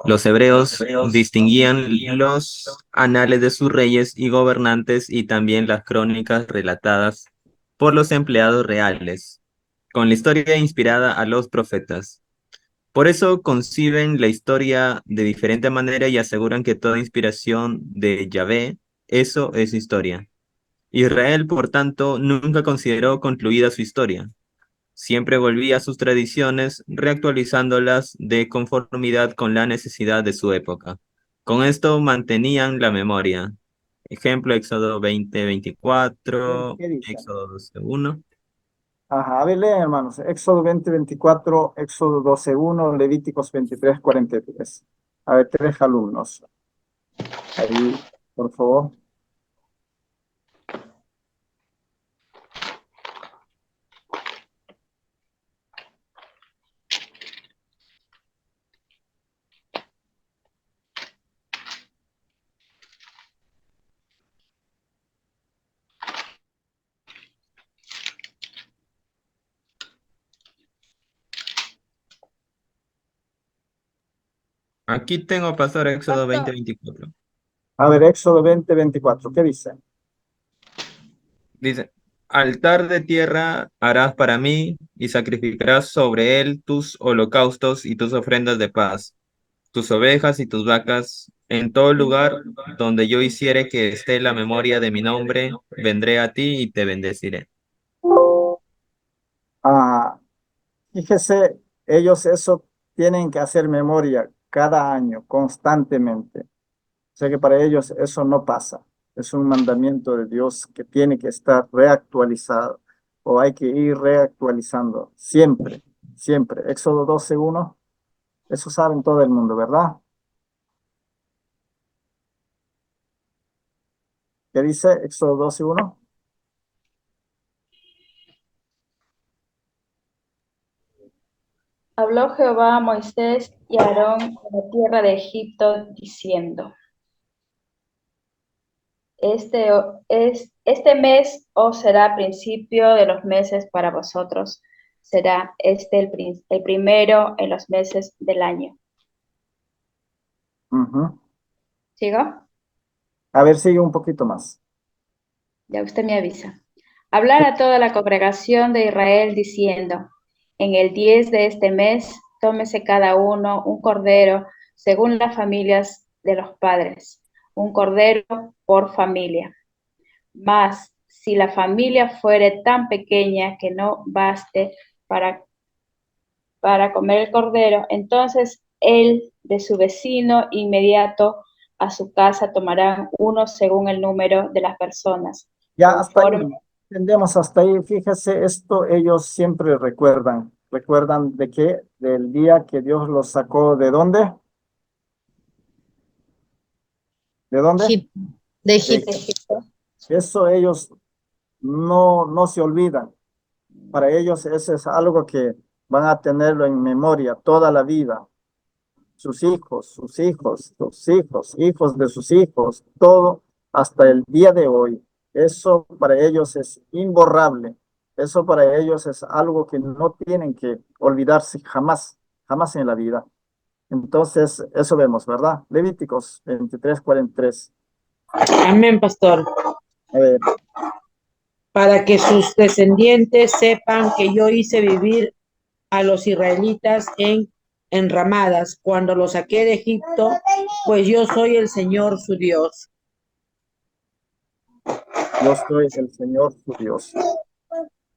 Los hebreos distinguían los anales de sus reyes y gobernantes y también las crónicas relatadas por los empleados reales, con la historia inspirada a los profetas. Por eso conciben la historia de diferente manera y aseguran que toda inspiración de Yahvé Eso es historia. Israel, por tanto, nunca consideró concluida su historia. Siempre volvía a sus tradiciones, reactualizándolas de conformidad con la necesidad de su época. Con esto mantenían la memoria. Ejemplo, Éxodo 20:24, ¿Qué dice? Éxodo 12:1. Ajá, a ver, leen, hermanos. Éxodo 20:24, Éxodo 12:1, Levíticos 23:43. A ver, 3 alumnos. Ahí, por favor. Aquí tengo, pastor, Éxodo Pastor. 20:24. A ver, Éxodo 20:24. ¿Qué dice? Dice, altar de tierra harás para mí y sacrificarás sobre él tus holocaustos y tus ofrendas de paz, tus ovejas y tus vacas. En todo lugar donde yo hiciere que esté la memoria de mi nombre, vendré a ti y te bendeciré. Ah, fíjese, ellos eso tienen que hacer memoria cada año, constantemente. O sea que para ellos eso no pasa. Es un mandamiento de Dios que tiene que estar reactualizado o hay que ir reactualizando siempre, siempre. Éxodo 12:1, eso saben todo el mundo, ¿verdad? ¿Qué dice Éxodo 12:1? Habló Jehová a Moisés y a Aarón en la tierra de Egipto, diciendo: Este mes os será principio de los meses para vosotros. Será el primero en los meses del año. Ujú. ¿Sigo? A ver, sigue un poquito más. Ya usted me avisa. Hablar a toda la congregación de Israel diciendo: en el 10 de este mes, tómese cada uno un cordero según las familias de los padres, un cordero por familia. Mas, si la familia fuere tan pequeña que no baste para comer el cordero, entonces él de su vecino inmediato a su casa tomarán uno según el número de las personas. Ya hasta ahí, Conforme, entendemos hasta ahí. Fíjese, esto ellos siempre recuerdan. ¿Recuerdan de qué? Del día que Dios los sacó, ¿de dónde? ¿De dónde? Egipto, de De Egipto. Egipto. Eso ellos no se olvidan. Para ellos eso es algo que van a tenerlo en memoria toda la vida. Sus hijos, sus hijos, sus hijos, hijos de sus hijos, todo hasta el día de hoy. Eso para ellos es imborrable. Eso para ellos es algo que no tienen que olvidarse jamás, jamás en la vida. Entonces, eso vemos, ¿verdad? Levíticos 23:43. Amén, pastor. A ver, Para que sus descendientes sepan que yo hice vivir a los israelitas en enramadas cuando los saqué de Egipto, pues yo soy el Señor su Dios. yo soy el Señor su Dios.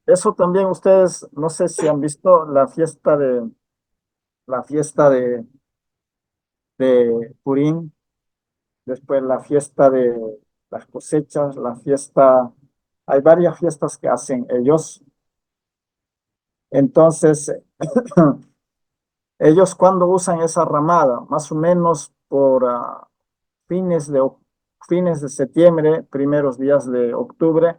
Eso también ustedes, no sé si han visto la fiesta de Purim, después la fiesta de las cosechas, hay varias fiestas que hacen ellos. Entonces, ellos cuando usan esa ramada, más o menos por fines de septiembre, primeros días de octubre,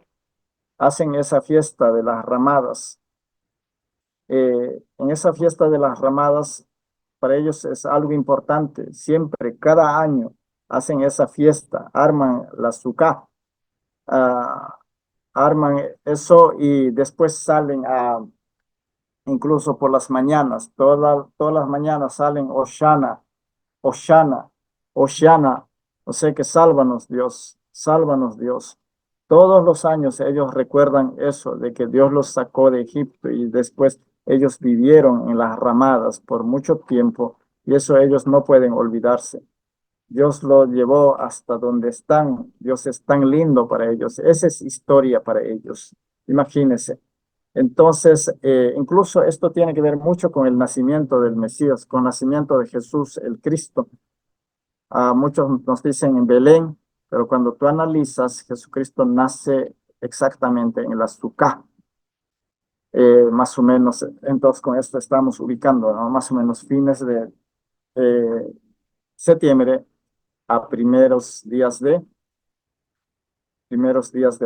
hacen esa fiesta de las ramadas. En esa fiesta de las ramadas, para ellos es algo importante. Siempre, cada año, hacen esa fiesta, arman la sucá, ah, arman eso y después salen incluso por las mañanas, todas las mañanas salen Oshana, Oshana, Oshana, o sea que sálvanos Dios, sálvanos Dios. Todos los años ellos recuerdan eso, de que Dios los sacó de Egipto y después ellos vivieron en las ramadas por mucho tiempo y eso ellos no pueden olvidarse. Dios lo llevó hasta donde están. Dios es tan lindo para ellos. Esa es historia para ellos. Imagínense. Entonces, incluso esto tiene que ver mucho con el nacimiento del Mesías, con el nacimiento de Jesús, el Cristo. Muchos nos dicen en Belén, pero cuando tú analizas, Jesucristo nace exactamente en el azúcar. Más o menos, entonces con esto estamos ubicando, ¿no? Más o menos fines de septiembre a primeros días de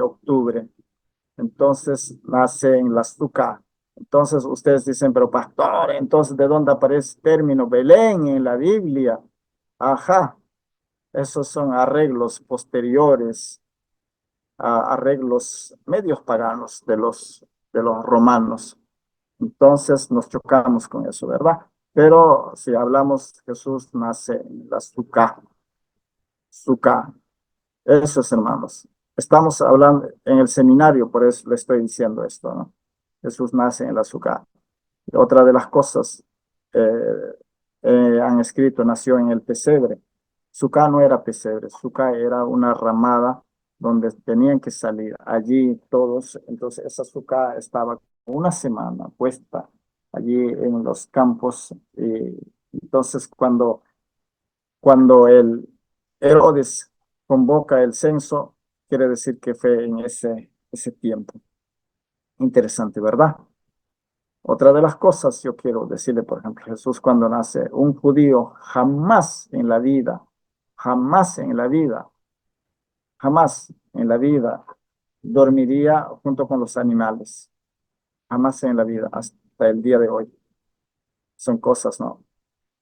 octubre. Entonces nace en la azúcar. Entonces ustedes dicen, pero pastor, entonces ¿de dónde aparece el término Belén en la Biblia? Ajá, esos son arreglos posteriores, arreglos medios paganos de los romanos. Entonces nos chocamos con eso, ¿verdad? Pero si hablamos, Jesús nace en la azúcar. Azúcar. Eso es, hermanos. Estamos hablando en el seminario, por eso le estoy diciendo esto, ¿no? Jesús nace en el azúcar. Otra de las cosas, han escrito, nació en el pesebre. Sucá no era pesebre, Sucá era una ramada donde tenían que salir allí todos. Entonces esa Sucá estaba una semana puesta allí en los campos. Entonces cuando el Herodes convoca el censo, quiere decir que fue en ese tiempo. Interesante, ¿verdad? Otra de las cosas yo quiero decirle, por ejemplo, Jesús cuando nace, un judío jamás en la vida, jamás en la vida, jamás en la vida dormiría junto con los animales. Jamás en la vida, hasta el día de hoy. Son cosas, ¿no?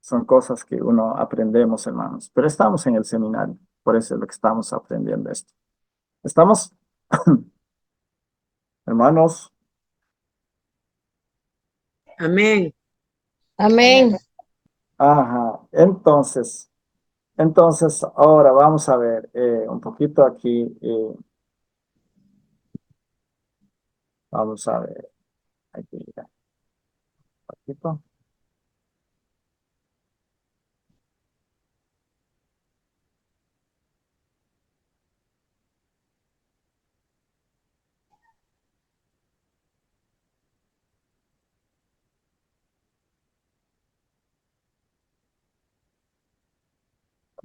Son cosas que uno aprendemos, hermanos. Pero estamos en el seminario, por eso es lo que estamos aprendiendo esto. ¿Estamos? Hermanos, Amén. Amén. ajá. Entonces, ahora vamos a ver un poquito aquí. Vamos a ver. Aquí, ya. Un poquito.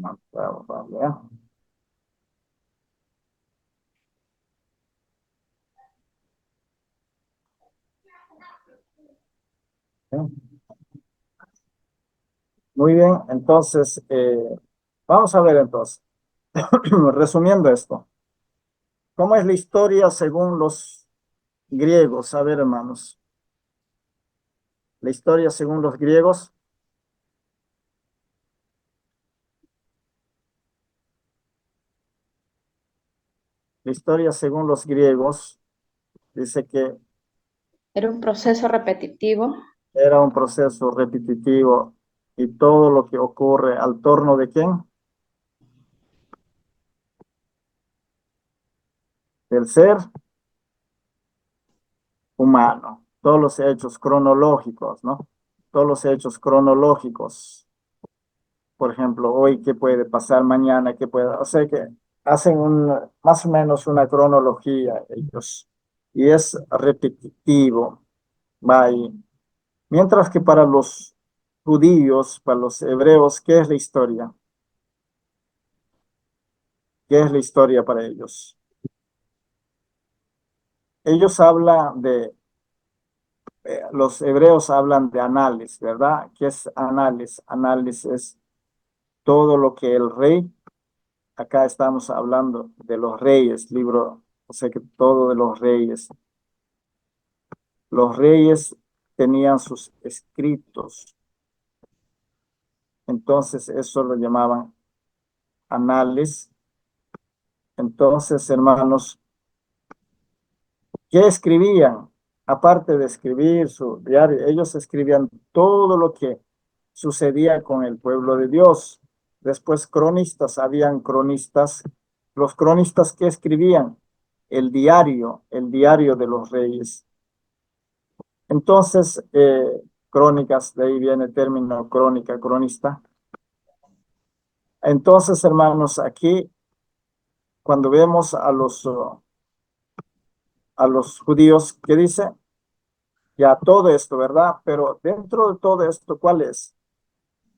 Vamos a ver. Muy bien, entonces, vamos a ver entonces, resumiendo esto, ¿cómo es la historia según los griegos? A ver, hermanos, la historia según los griegos, la historia según los griegos dice que Era un proceso repetitivo era un proceso repetitivo y todo lo que ocurre al torno de ¿quién? Del ser humano, todos los hechos cronológicos, ¿no? Todos los hechos cronológicos. Por ejemplo, hoy qué puede pasar, mañana qué puede, o sea que hacen más o menos una cronología ellos y es repetitivo, va ahí. Mientras que para los judíos, para los hebreos, ¿qué es la historia? ¿Qué es la historia para ellos? Ellos hablan los hebreos hablan de análisis, ¿verdad? ¿Qué es análisis? Análisis es todo lo que el rey. Acá estamos hablando de los reyes, libro, o sea que todo de los reyes. Los reyes tenían sus escritos, entonces eso lo llamaban anales. Entonces, hermanos, ¿qué escribían? Aparte de escribir su diario, ellos escribían todo lo que sucedía con el pueblo de Dios. Después cronistas, habían cronistas. Los cronistas que escribían el diario de los reyes. Entonces, crónicas, de ahí viene el término crónica, cronista. Entonces, hermanos, aquí cuando vemos a los judíos, ¿qué dice? Ya todo esto, ¿verdad? Pero dentro de todo esto, ¿cuál es?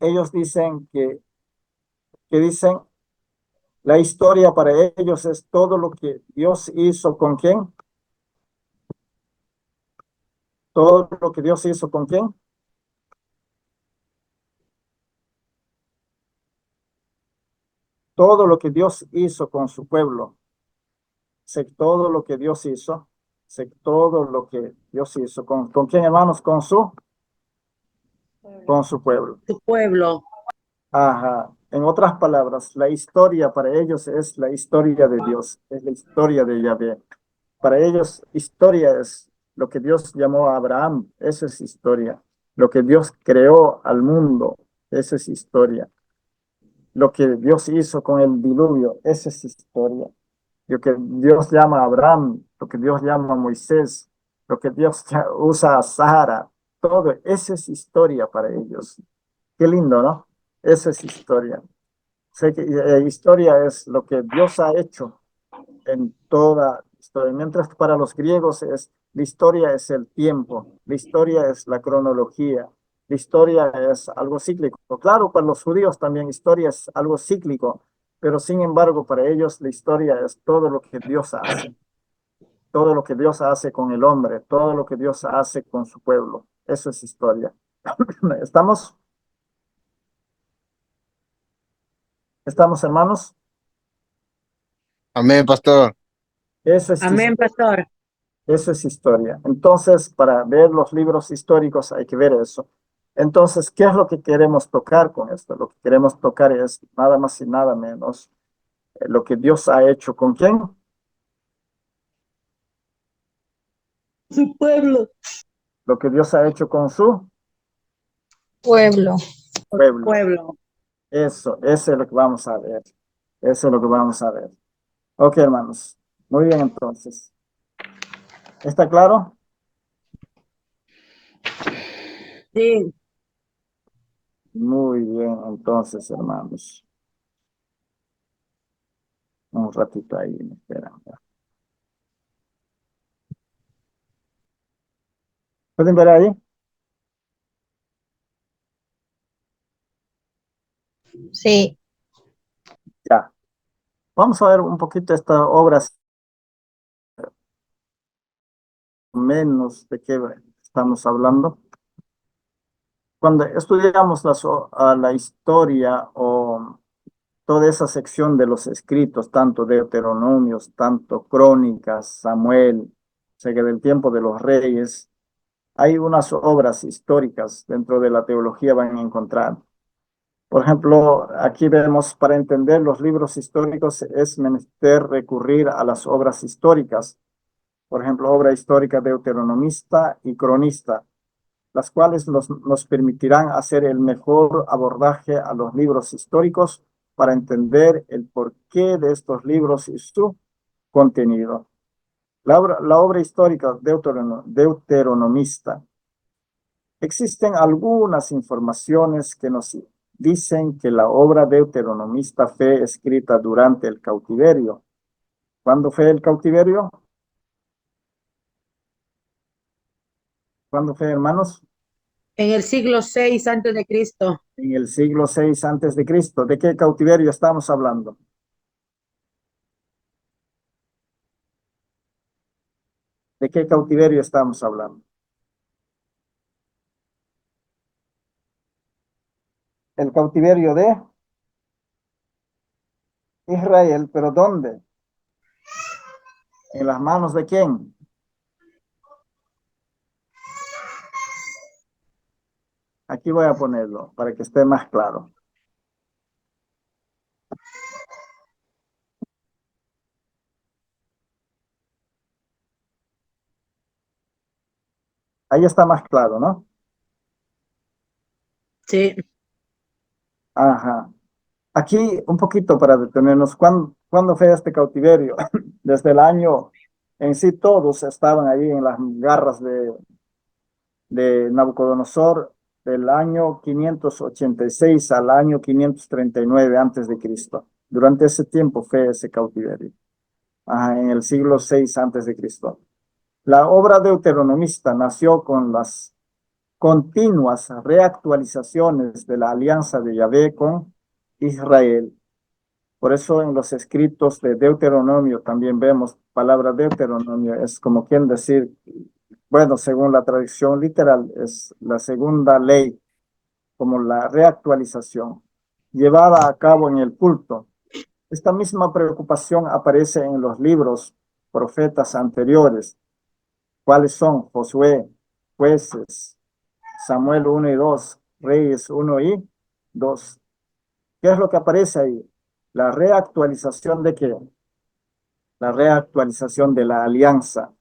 Ellos dicen que dicen, la historia para ellos es todo lo que Dios hizo con quién. Todo lo que Dios hizo con quién. Todo lo que Dios hizo con su pueblo. Sé todo lo que Dios hizo. Sé todo lo que Dios hizo. ¿Con quién, hermanos? Con su pueblo. Tu pueblo. Ajá. En otras palabras, la historia para ellos es la historia de Dios, es la historia de Yahvé. Para ellos, historia es lo que Dios llamó a Abraham, eso es historia. Lo que Dios creó al mundo, eso es historia. Lo que Dios hizo con el diluvio, eso es historia. Lo que Dios llama a Abraham, lo que Dios llama a Moisés, lo que Dios usa a Sara, todo eso es historia para ellos. Qué lindo, ¿no? Eso es historia. Sé que historia es lo que Dios ha hecho en toda historia. Mientras que para los griegos la historia es el tiempo, la historia es la cronología, la historia es algo cíclico. Claro, para los judíos también historia es algo cíclico, pero sin embargo para ellos la historia es todo lo que Dios hace, todo lo que Dios hace con el hombre, todo lo que Dios hace con su pueblo. Eso es historia. ¿Estamos? ¿Estamos, hermanos? Amén, pastor. Eso es Amén, pastor. Eso es historia. Entonces, para ver los libros históricos hay que ver eso. Entonces, ¿qué es lo que queremos tocar con esto? Lo que queremos tocar es nada más y nada menos lo que Dios ha hecho con quién. Su pueblo. Lo que Dios ha hecho con su Pueblo. pueblo. Pueblo. Eso es lo que vamos a ver. Eso es lo que vamos a ver. Ok, hermanos. Muy bien, entonces. ¿Está claro? Sí. Muy bien, entonces, hermanos. Un ratito ahí, me esperan. ¿Pueden ver ahí? Sí. Ya. Vamos a ver un poquito estas obras, menos de qué estamos hablando. Cuando estudiamos la historia o toda esa sección de los escritos, tanto Deuteronomios, tanto Crónicas, Samuel, o sea que del tiempo de los reyes, hay unas obras históricas dentro de la teología van a encontrar. Por ejemplo, aquí vemos, para entender los libros históricos es menester recurrir a las obras históricas. Por ejemplo, obra histórica deuteronomista y cronista, las cuales nos permitirán hacer el mejor abordaje a los libros históricos para entender el porqué de estos libros y su contenido. La obra histórica deuteronomista. Existen algunas informaciones que nos dicen que la obra deuteronomista fue escrita durante el cautiverio. ¿Cuándo fue el cautiverio? ¿Cuándo fue, hermanos? En el siglo 6 antes de Cristo. En el siglo 6 antes de Cristo. ¿De qué cautiverio estamos hablando? ¿De qué cautiverio estamos hablando? El cautiverio de Israel, ¿pero dónde? ¿En las manos de quién? Aquí voy a ponerlo para que esté más claro. Ahí está más claro, ¿no? Sí. Ajá. Aquí un poquito para detenernos. ¿Cuándo fue este cautiverio? Desde el año, en sí todos estaban ahí en las garras de Nabucodonosor del año 586 al año 539 antes de Cristo. Durante ese tiempo fue ese cautiverio. En el siglo 6 antes de Cristo. La obra deuteronomista nació con las continuas reactualizaciones de la alianza de Yahvé con Israel. Por eso en los escritos de Deuteronomio también vemos palabra Deuteronomio, es como quien decir, bueno, según la tradición literal, es la segunda ley, como la reactualización, llevada a cabo en el culto. Esta misma preocupación aparece en los libros profetas anteriores. ¿Cuáles son? Josué, Jueces, Samuel 1 y 2, Reyes 1 y 2. ¿Qué es lo que aparece ahí? La reactualización de qué? La reactualización de la alianza,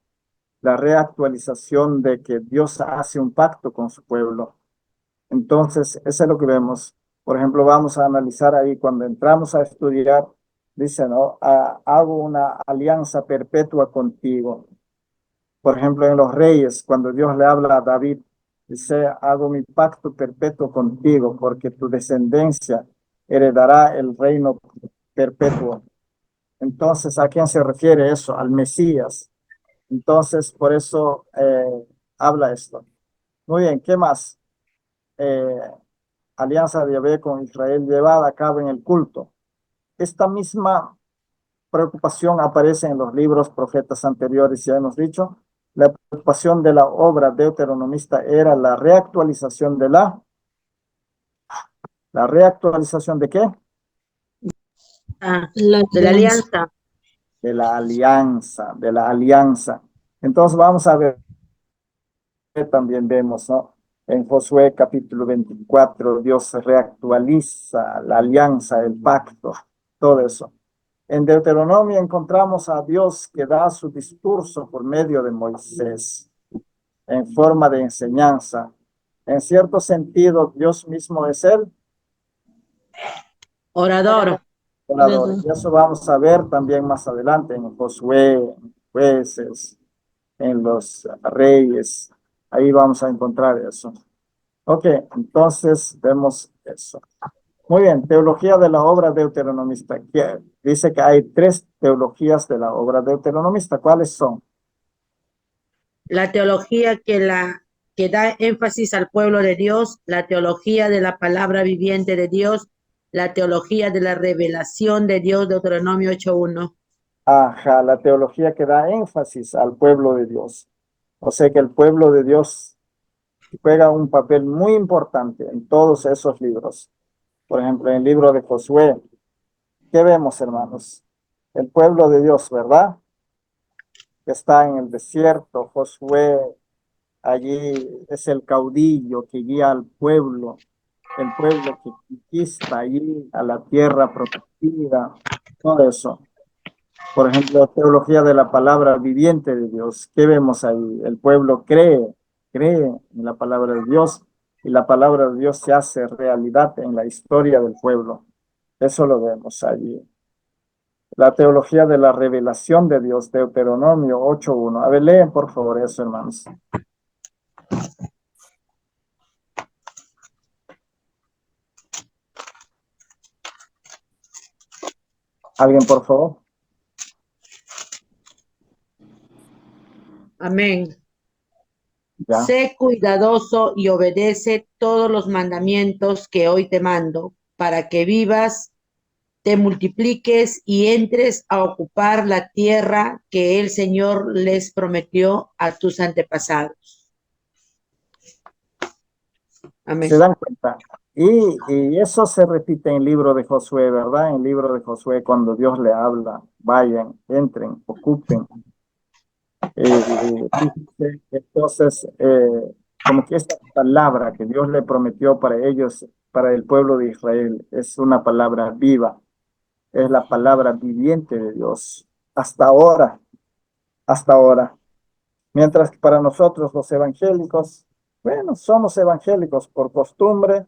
la reactualización de que Dios hace un pacto con su pueblo. Entonces, eso es lo que vemos. Por ejemplo, vamos a analizar ahí cuando entramos a estudiar, dice, ¿no? Hago una alianza perpetua contigo. Por ejemplo, en los Reyes, cuando Dios le habla a David, dice, hago mi pacto perpetuo contigo, porque tu descendencia heredará el reino perpetuo. Entonces, ¿a quién se refiere eso? Al Mesías. Entonces, por eso habla esto. Muy bien, ¿qué más? Alianza de Yahvé con Israel llevada a cabo en el culto. Esta misma preocupación aparece en los libros profetas anteriores, ya hemos dicho. La preocupación de la obra deuteronomista era la reactualización de ¿la reactualización de qué? De la alianza. De la alianza. Entonces vamos a ver, también vemos, ¿no? En Josué capítulo 24, Dios reactualiza la alianza, el pacto, todo eso. En Deuteronomio encontramos a Dios que da su discurso por medio de Moisés, en forma de enseñanza. En cierto sentido, Dios mismo es el Orador. orador. Y eso vamos a ver también más adelante en Josué, en Jueces, en los Reyes. Ahí vamos a encontrar eso. Ok, entonces vemos eso. Muy bien, teología de la obra deuteronomista. Dice que hay 3 teologías de la obra deuteronomista. ¿Cuáles son? La teología que da énfasis al pueblo de Dios, la teología de la palabra viviente de Dios, la teología de la revelación de Dios, Deuteronomio 8:1. Ajá, la teología que da énfasis al pueblo de Dios. O sea que el pueblo de Dios juega un papel muy importante en todos esos libros. Por ejemplo, en el libro de Josué, ¿qué vemos, hermanos? El pueblo de Dios, ¿verdad? Que está en el desierto. Josué allí es el caudillo que guía al pueblo, el pueblo que conquista allí a la tierra protegida, todo eso. Por ejemplo, teología de la palabra viviente de Dios. ¿Qué vemos ahí? El pueblo cree en la palabra de Dios y la palabra de Dios se hace realidad en la historia del pueblo. Eso lo vemos allí. La teología de la revelación de Dios, Deuteronomio 8:1. A ver, leen por favor eso, hermanos. ¿Alguien, por favor? Amén. Ya. Sé cuidadoso y obedece todos los mandamientos que hoy te mando, para que vivas, te multipliques y entres a ocupar la tierra que el Señor les prometió a tus antepasados. Amén. ¿Se dan cuenta? Y eso se repite en el libro de Josué, ¿verdad? En el libro de Josué, cuando Dios le habla, vayan, entren, ocupen. Entonces, como que esta palabra que Dios le prometió para ellos, para el pueblo de Israel, es una palabra viva, es la palabra viviente de Dios, hasta ahora, hasta ahora. Mientras que para nosotros los evangélicos, bueno, somos evangélicos por costumbre,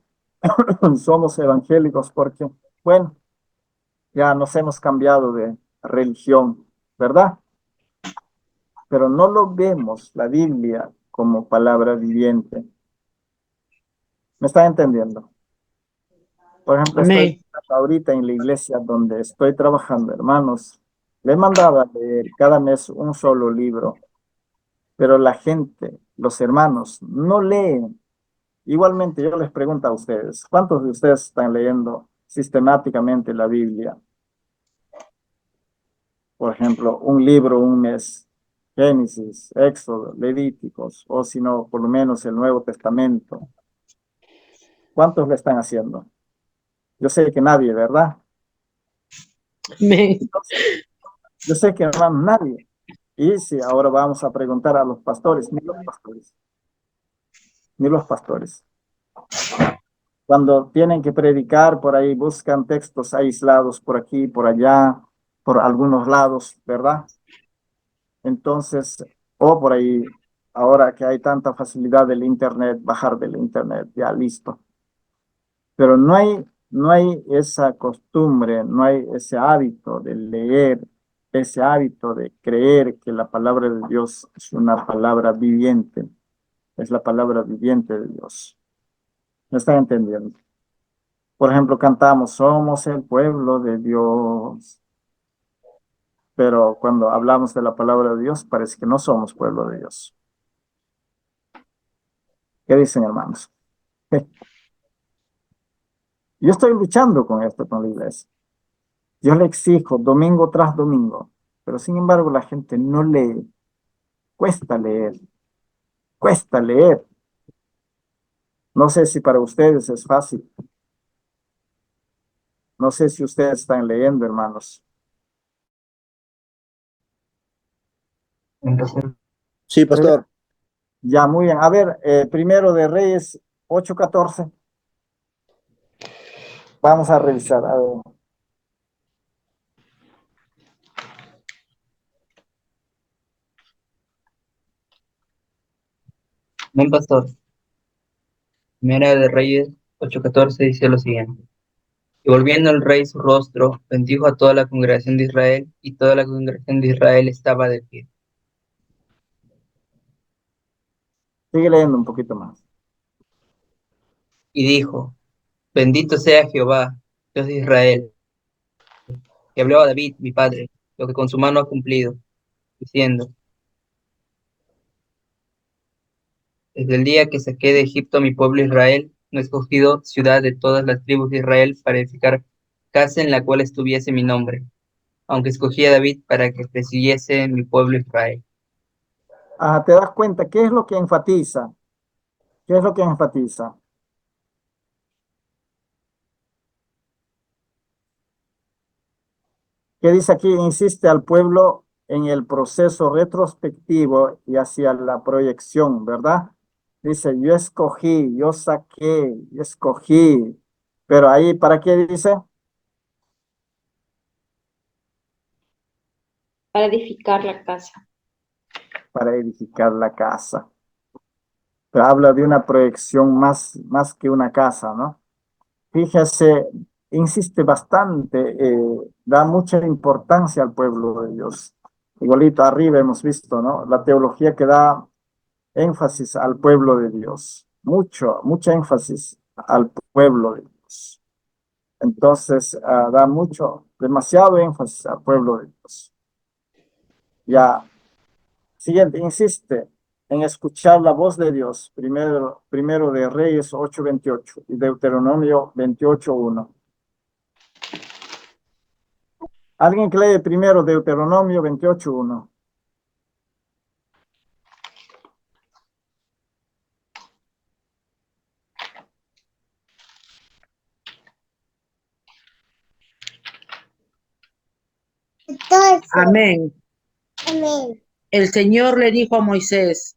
somos evangélicos porque, bueno, ya nos hemos cambiado de religión, ¿verdad? Pero no lo vemos la Biblia como palabra viviente. ¿Me están entendiendo? Por ejemplo, Amén. estoy ahorita en la iglesia donde estoy trabajando, hermanos. Le he mandado a leer cada mes un solo libro, pero la gente, los hermanos, no leen. Igualmente, yo les pregunto a ustedes, ¿cuántos de ustedes están leyendo sistemáticamente la Biblia? Por ejemplo, un libro un mes, Génesis, Éxodo, Levíticos, o si no, por lo menos el Nuevo Testamento. ¿Cuántos lo están haciendo? Yo sé que nadie, ¿verdad? Amén. Yo sé que hermano, nadie. Y si ahora vamos a preguntar a los pastores, ni los pastores, ni los pastores. Cuando tienen que predicar, por ahí buscan textos aislados por aquí, por allá, por algunos lados, ¿verdad? Entonces, o por ahí, ahora que hay tanta facilidad del internet, bajar del internet, ya listo. Pero no hay esa costumbre, no hay ese hábito de leer, ese hábito de creer que la palabra de Dios es una palabra viviente, es la palabra viviente de Dios. ¿Me están entendiendo? Por ejemplo, cantamos, somos el pueblo de Dios. Pero cuando hablamos de la palabra de Dios, parece que no somos pueblo de Dios. ¿Qué dicen, hermanos? Yo estoy luchando con esto con la iglesia. Yo le exijo domingo tras domingo, pero sin embargo la gente no lee. Cuesta leer, cuesta leer. No sé si para ustedes es fácil. No sé si ustedes están leyendo, hermanos. Entonces, Sí, pastor. Ya, muy bien. A ver, primero de Reyes 8:14. Vamos a revisar. A ver. buen pastor. Primera de Reyes 8:14 dice lo siguiente. Y volviendo el rey su rostro, bendijo a toda la congregación de Israel, y toda la congregación de Israel estaba de pie. Sigue leyendo un poquito más. Y dijo, bendito sea Jehová, Dios de Israel, que habló a David, mi padre, lo que con su mano ha cumplido, diciendo, desde el día que saqué de Egipto a mi pueblo Israel, no he escogido ciudad de todas las tribus de Israel para edificar casa en la cual estuviese mi nombre, aunque escogí a David para que presidiese mi pueblo Israel. Ah, ¿te das cuenta? ¿Qué es lo que enfatiza? ¿Qué es lo que enfatiza? ¿Qué dice aquí? Insiste al pueblo en el proceso retrospectivo y hacia la proyección, ¿verdad? Dice, yo escogí, yo saqué, yo escogí. Pero ahí, ¿para qué dice? Para edificar la casa. Para edificar la casa. Pero habla de una proyección más que una casa, ¿no? Fíjese, insiste bastante, da mucha importancia al pueblo de Dios. Igualito arriba hemos visto, ¿no? La teología que da énfasis al pueblo de Dios. Mucha énfasis al pueblo de Dios. Entonces, da demasiado énfasis al pueblo de Dios. Ya, siguiente, insiste en escuchar la voz de Dios, primero de Reyes 8:28 y Deuteronomio 28:1. Alguien que lee primero Deuteronomio 28:1. Amén. El Señor le dijo a Moisés,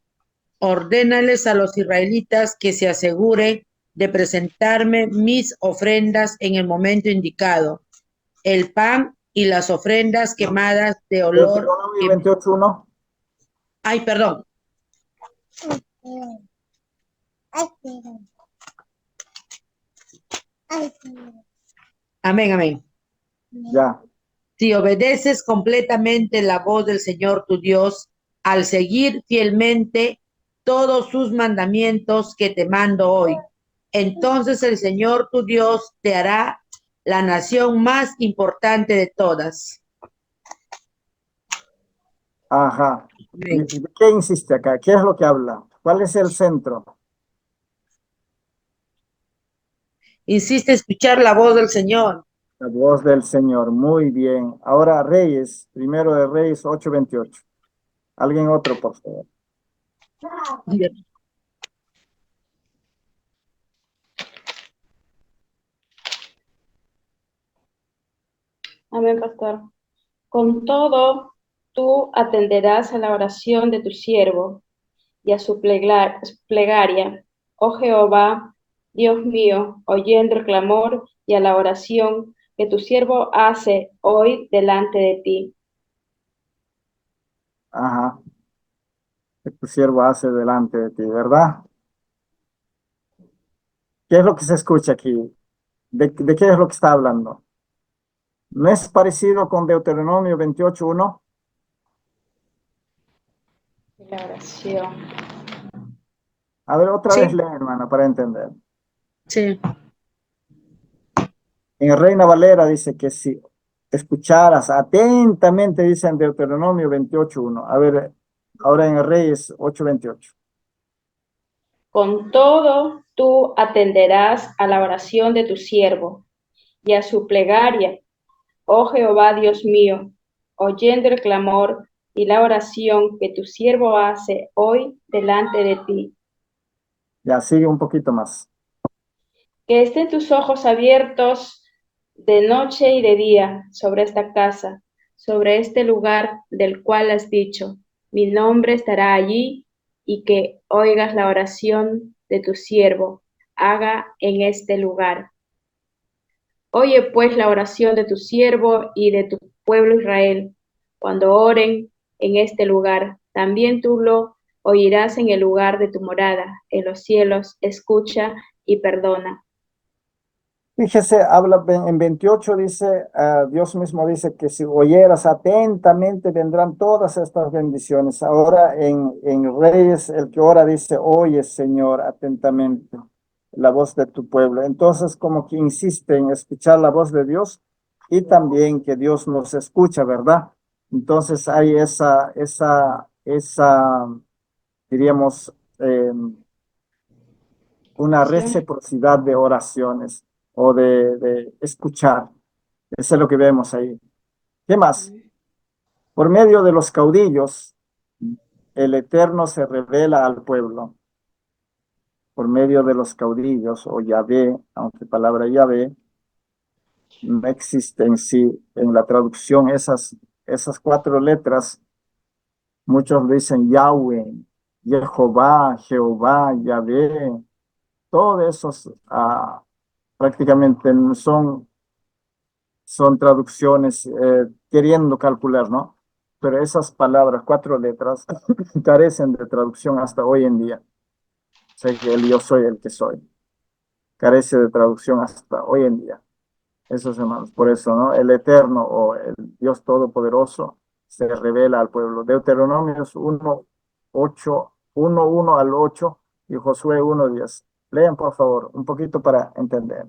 ordénales a los israelitas que se aseguren de presentarme mis ofrendas en el momento indicado, el pan y las ofrendas quemadas de olor. Deuteronomio 28:1. Ay, perdón. Amén, amén. Ya. Si obedeces completamente la voz del Señor tu Dios, al seguir fielmente todos sus mandamientos que te mando hoy, entonces el Señor tu Dios te hará la nación más importante de todas. Ajá. ¿Y Amén. de qué insiste acá? ¿Qué es lo que habla? ¿Cuál es el centro? Insiste escuchar la voz del Señor. La voz del Señor. Muy bien. Ahora Reyes, primero de Reyes 8:28. ¿Alguien otro, por favor? Amén, pastor. Con todo, tú atenderás a la oración de tu siervo y a su plegaria, oh Jehová, Dios mío, oyendo el clamor y a la oración que tu siervo hace hoy delante de ti. Ajá. Que tu siervo hace delante de ti, ¿verdad? ¿Qué es lo que se escucha aquí? ¿De qué es lo que está hablando? ¿No es parecido con Deuteronomio 28:1? La oración. A ver, otra vez Sí, lee, hermana, para entender. sí. En Reina Valera dice que si escucharas atentamente, dice en Deuteronomio 28:1. A ver, ahora en Reyes 8:28. Con todo, tú atenderás a la oración de tu siervo y a su plegaria, oh Jehová Dios mío, oyendo el clamor y la oración que tu siervo hace hoy delante de ti. Ya, sigue un poquito más. Que estén tus ojos abiertos de noche y de día sobre esta casa, sobre este lugar del cual has dicho, mi nombre estará allí, y que oigas la oración de tu siervo, haga en este lugar. Oye pues la oración de tu siervo y de tu pueblo Israel, cuando oren en este lugar. También tú lo oirás en el lugar de tu morada, en los cielos, escucha y perdona. Fíjese, habla en 28, dice, Dios mismo dice que si oyeras atentamente vendrán todas estas bendiciones. Ahora en Reyes, el que ora dice, oye Señor, atentamente la voz de tu pueblo. Entonces, como que insiste en escuchar la voz de Dios y también que Dios nos escucha, ¿verdad? Entonces hay diríamos, una reciprocidad de oraciones o de escuchar. Eso es lo que vemos ahí. ¿Qué más? Por medio de los caudillos, el Eterno se revela al pueblo. Por medio de los caudillos o Yahvé, aunque palabra Yahvé no existe en sí en la traducción, esas cuatro letras, muchos lo dicen Yahweh, Jehová, Jehová, Yahvé, todos esos prácticamente son traducciones queriendo calcular, ¿no? Pero esas palabras, cuatro letras, carecen de traducción hasta hoy en día. Sé que el yo soy el que soy. Carece de traducción hasta hoy en día. Esos hermanos, por eso, ¿no? El Eterno o el Dios Todopoderoso se revela al pueblo. Deuteronomios 1 al 8 y Josué 1:10. Lean, por favor, un poquito para entender.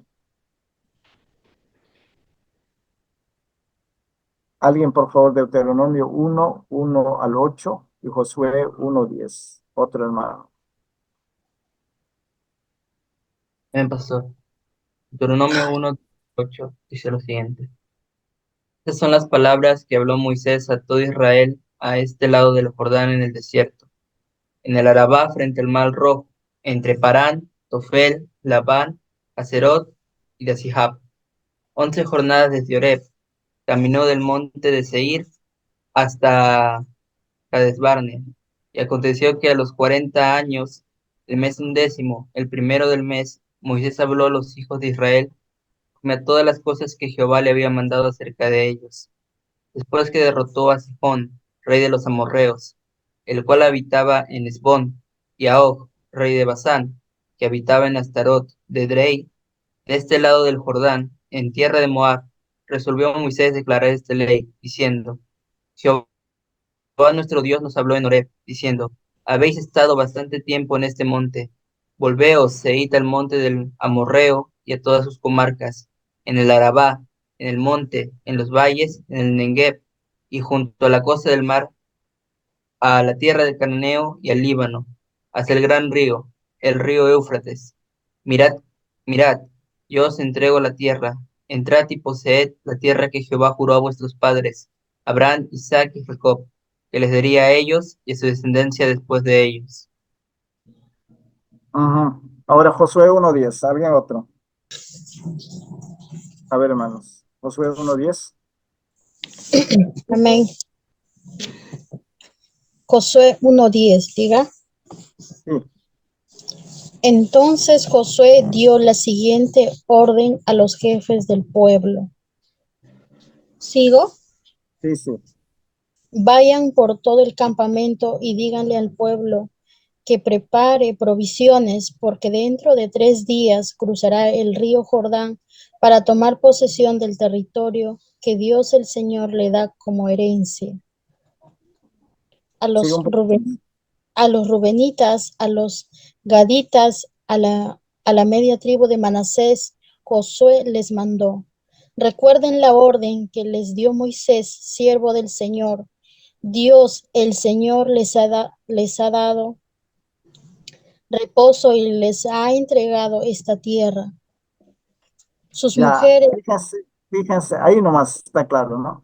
Alguien, por favor, Deuteronomio 1 al 8 y Josué 1:10. Otro hermano. Bien, pastor. Deuteronomio 1:8 dice lo siguiente. Estas son las palabras que habló Moisés a todo Israel a este lado del Jordán en el desierto, en el Arabá frente al Mar Rojo, entre Parán, Tofel, Labán, Haserot y Dasihab. 11 jornadas desde Oreb. Caminó del monte de Seir hasta Cades Barnea. Y aconteció que a los 40 años del mes 11, el primero del mes, Moisés habló a los hijos de Israel a todas las cosas que Jehová le había mandado acerca de ellos. Después que derrotó a Sihón, rey de los amorreos, el cual habitaba en Esbón, y a Og, rey de Basán, que habitaba en Astarot de Edrei, de este lado del Jordán, en tierra de Moab, resolvió Moisés declarar esta ley, diciendo: Jehová nuestro Dios nos habló en Horeb, diciendo: habéis estado bastante tiempo en este monte, Volveos, e id al monte del Amorreo y a todas sus comarcas, en el Arabá, en el monte, en los valles, en el Neguev, y junto a la costa del mar, a la tierra del Cananeo y al Líbano, hasta el gran río, el río Éufrates. Mirad, mirad, yo os entrego la tierra, entrad y poseed la tierra que Jehová juró a vuestros padres, Abraham, Isaac y Jacob, que les daría a ellos y a su descendencia después de ellos. Ujú. Ahora Josué 1:10. ¿Alguien otro? A ver, hermanos. Josué 1:10. Amén. Josué 1:10, diga. Sí. Entonces Josué dio la siguiente orden a los jefes del pueblo. ¿Sigo? Sí, sí. Vayan por todo el campamento y díganle al pueblo que prepare provisiones, porque dentro de 3 días cruzará el río Jordán para tomar posesión del territorio que Dios el Señor le da como herencia. A Sigue los, un poco. a los rubenitas, a los gaditas, a la media tribu de Manasés, Josué les mandó. Recuerden la orden que les dio Moisés, siervo del Señor. Dios, el Señor, les ha dado reposo y les ha entregado esta tierra. Sus Ya, mujeres, fíjense, ahí nomás está claro, ¿no?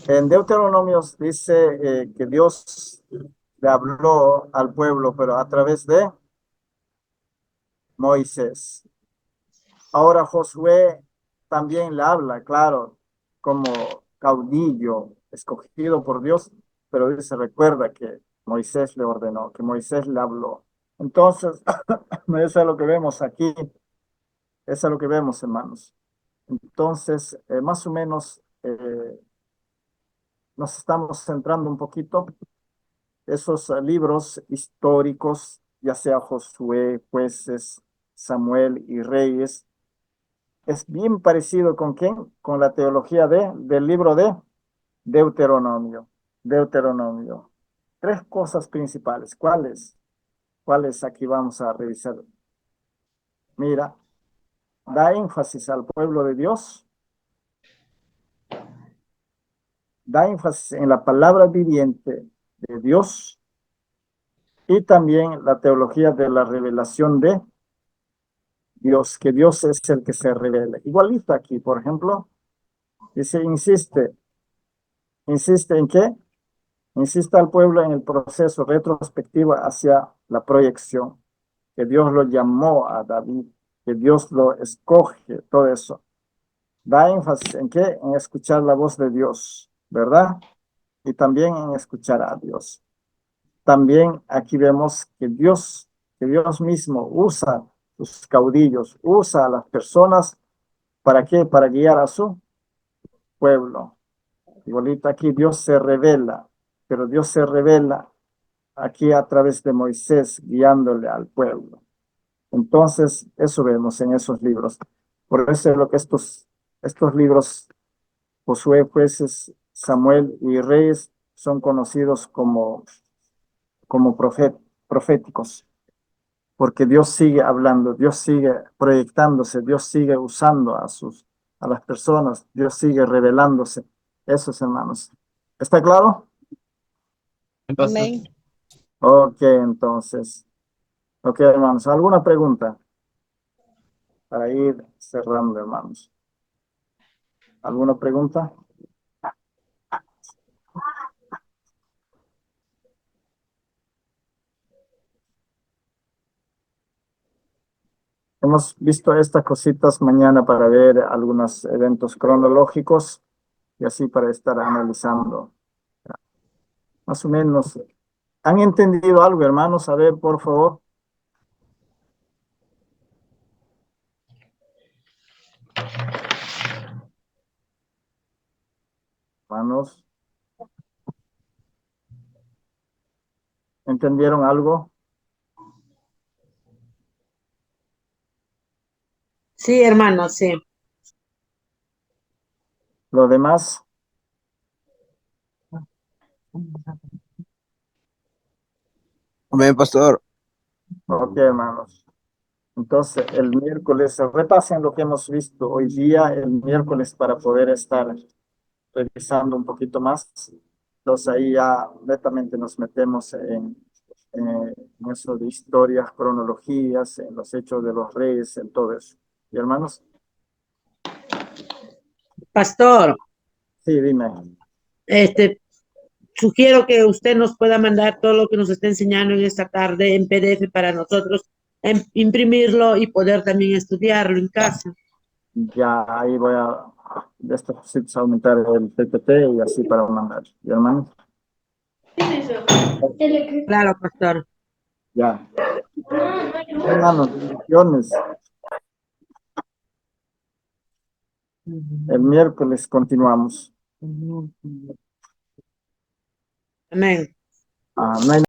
En Deuteronomios dice que Dios le habló al pueblo, pero a través de Moisés. Ahora Josué también le habla, claro, como caudillo escogido por Dios, pero él se recuerda que Moisés le ordenó, que Moisés le habló. Entonces, eso es lo que vemos aquí, eso es lo que vemos, hermanos. Entonces, más o menos nos estamos centrando un poquito esos libros históricos, ya sea Josué, Jueces, Samuel y Reyes. Es bien parecido con quién, con la teología del libro de Deuteronomio. Deuteronomio. 3 cosas principales. ¿Cuáles? ¿Cuáles aquí vamos a revisar? Mira, da énfasis al pueblo de Dios, da énfasis en la palabra viviente de Dios y también la teología de la revelación de Dios, que Dios es el que se revela. Igualito aquí, por ejemplo, dice, insiste en qué? Insiste al pueblo en el proceso retrospectivo hacia la proyección, que Dios lo llamó a David, que Dios lo escoge, todo eso. Da énfasis en qué? En escuchar la voz de Dios, ¿verdad? Y también en escuchar a Dios. También aquí vemos que Dios mismo usa sus caudillos, usa a las personas, ¿para qué? Para guiar a su pueblo. Igualito aquí Dios se revela, pero Dios se revela aquí a través de Moisés guiándole al pueblo. Entonces, eso vemos en esos libros. Por eso es lo que estos libros, Josué, Jueces, Samuel y Reyes, son conocidos como proféticos, porque Dios sigue hablando, Dios sigue proyectándose, Dios sigue usando a las personas, Dios sigue revelándose. Esos hermanos. ¿Está claro? amén. Ok, entonces. Ok, hermanos. ¿Alguna pregunta para ir cerrando, hermanos? ¿Alguna pregunta? Hemos visto estas cositas mañana para ver algunos eventos cronológicos y así para estar analizando. Más o menos. ¿Han entendido algo, hermanos? A ver, por favor. Hermanos, ¿entendieron algo? Sí, hermano, sí. ¿Lo demás? Amén, pastor. Ok, hermanos. Entonces, el miércoles, repasen lo que hemos visto hoy día, el miércoles, para poder estar revisando un poquito más. Entonces, ahí ya netamente nos metemos en eso de historias, cronologías, en los hechos de los reyes, en todo eso. ¿Y hermanos? Pastor, Sí, dime. sugiero que usted nos pueda mandar todo lo que nos está enseñando en esta tarde en PDF para nosotros imprimirlo y poder también estudiarlo en casa. Ya ahí voy de estos sitios a aumentar el PPT y así para mandar. ¿Y hermanos? Claro, pastor. Ya. Hermanos, bendiciones. El miércoles continuamos. Amén. No hay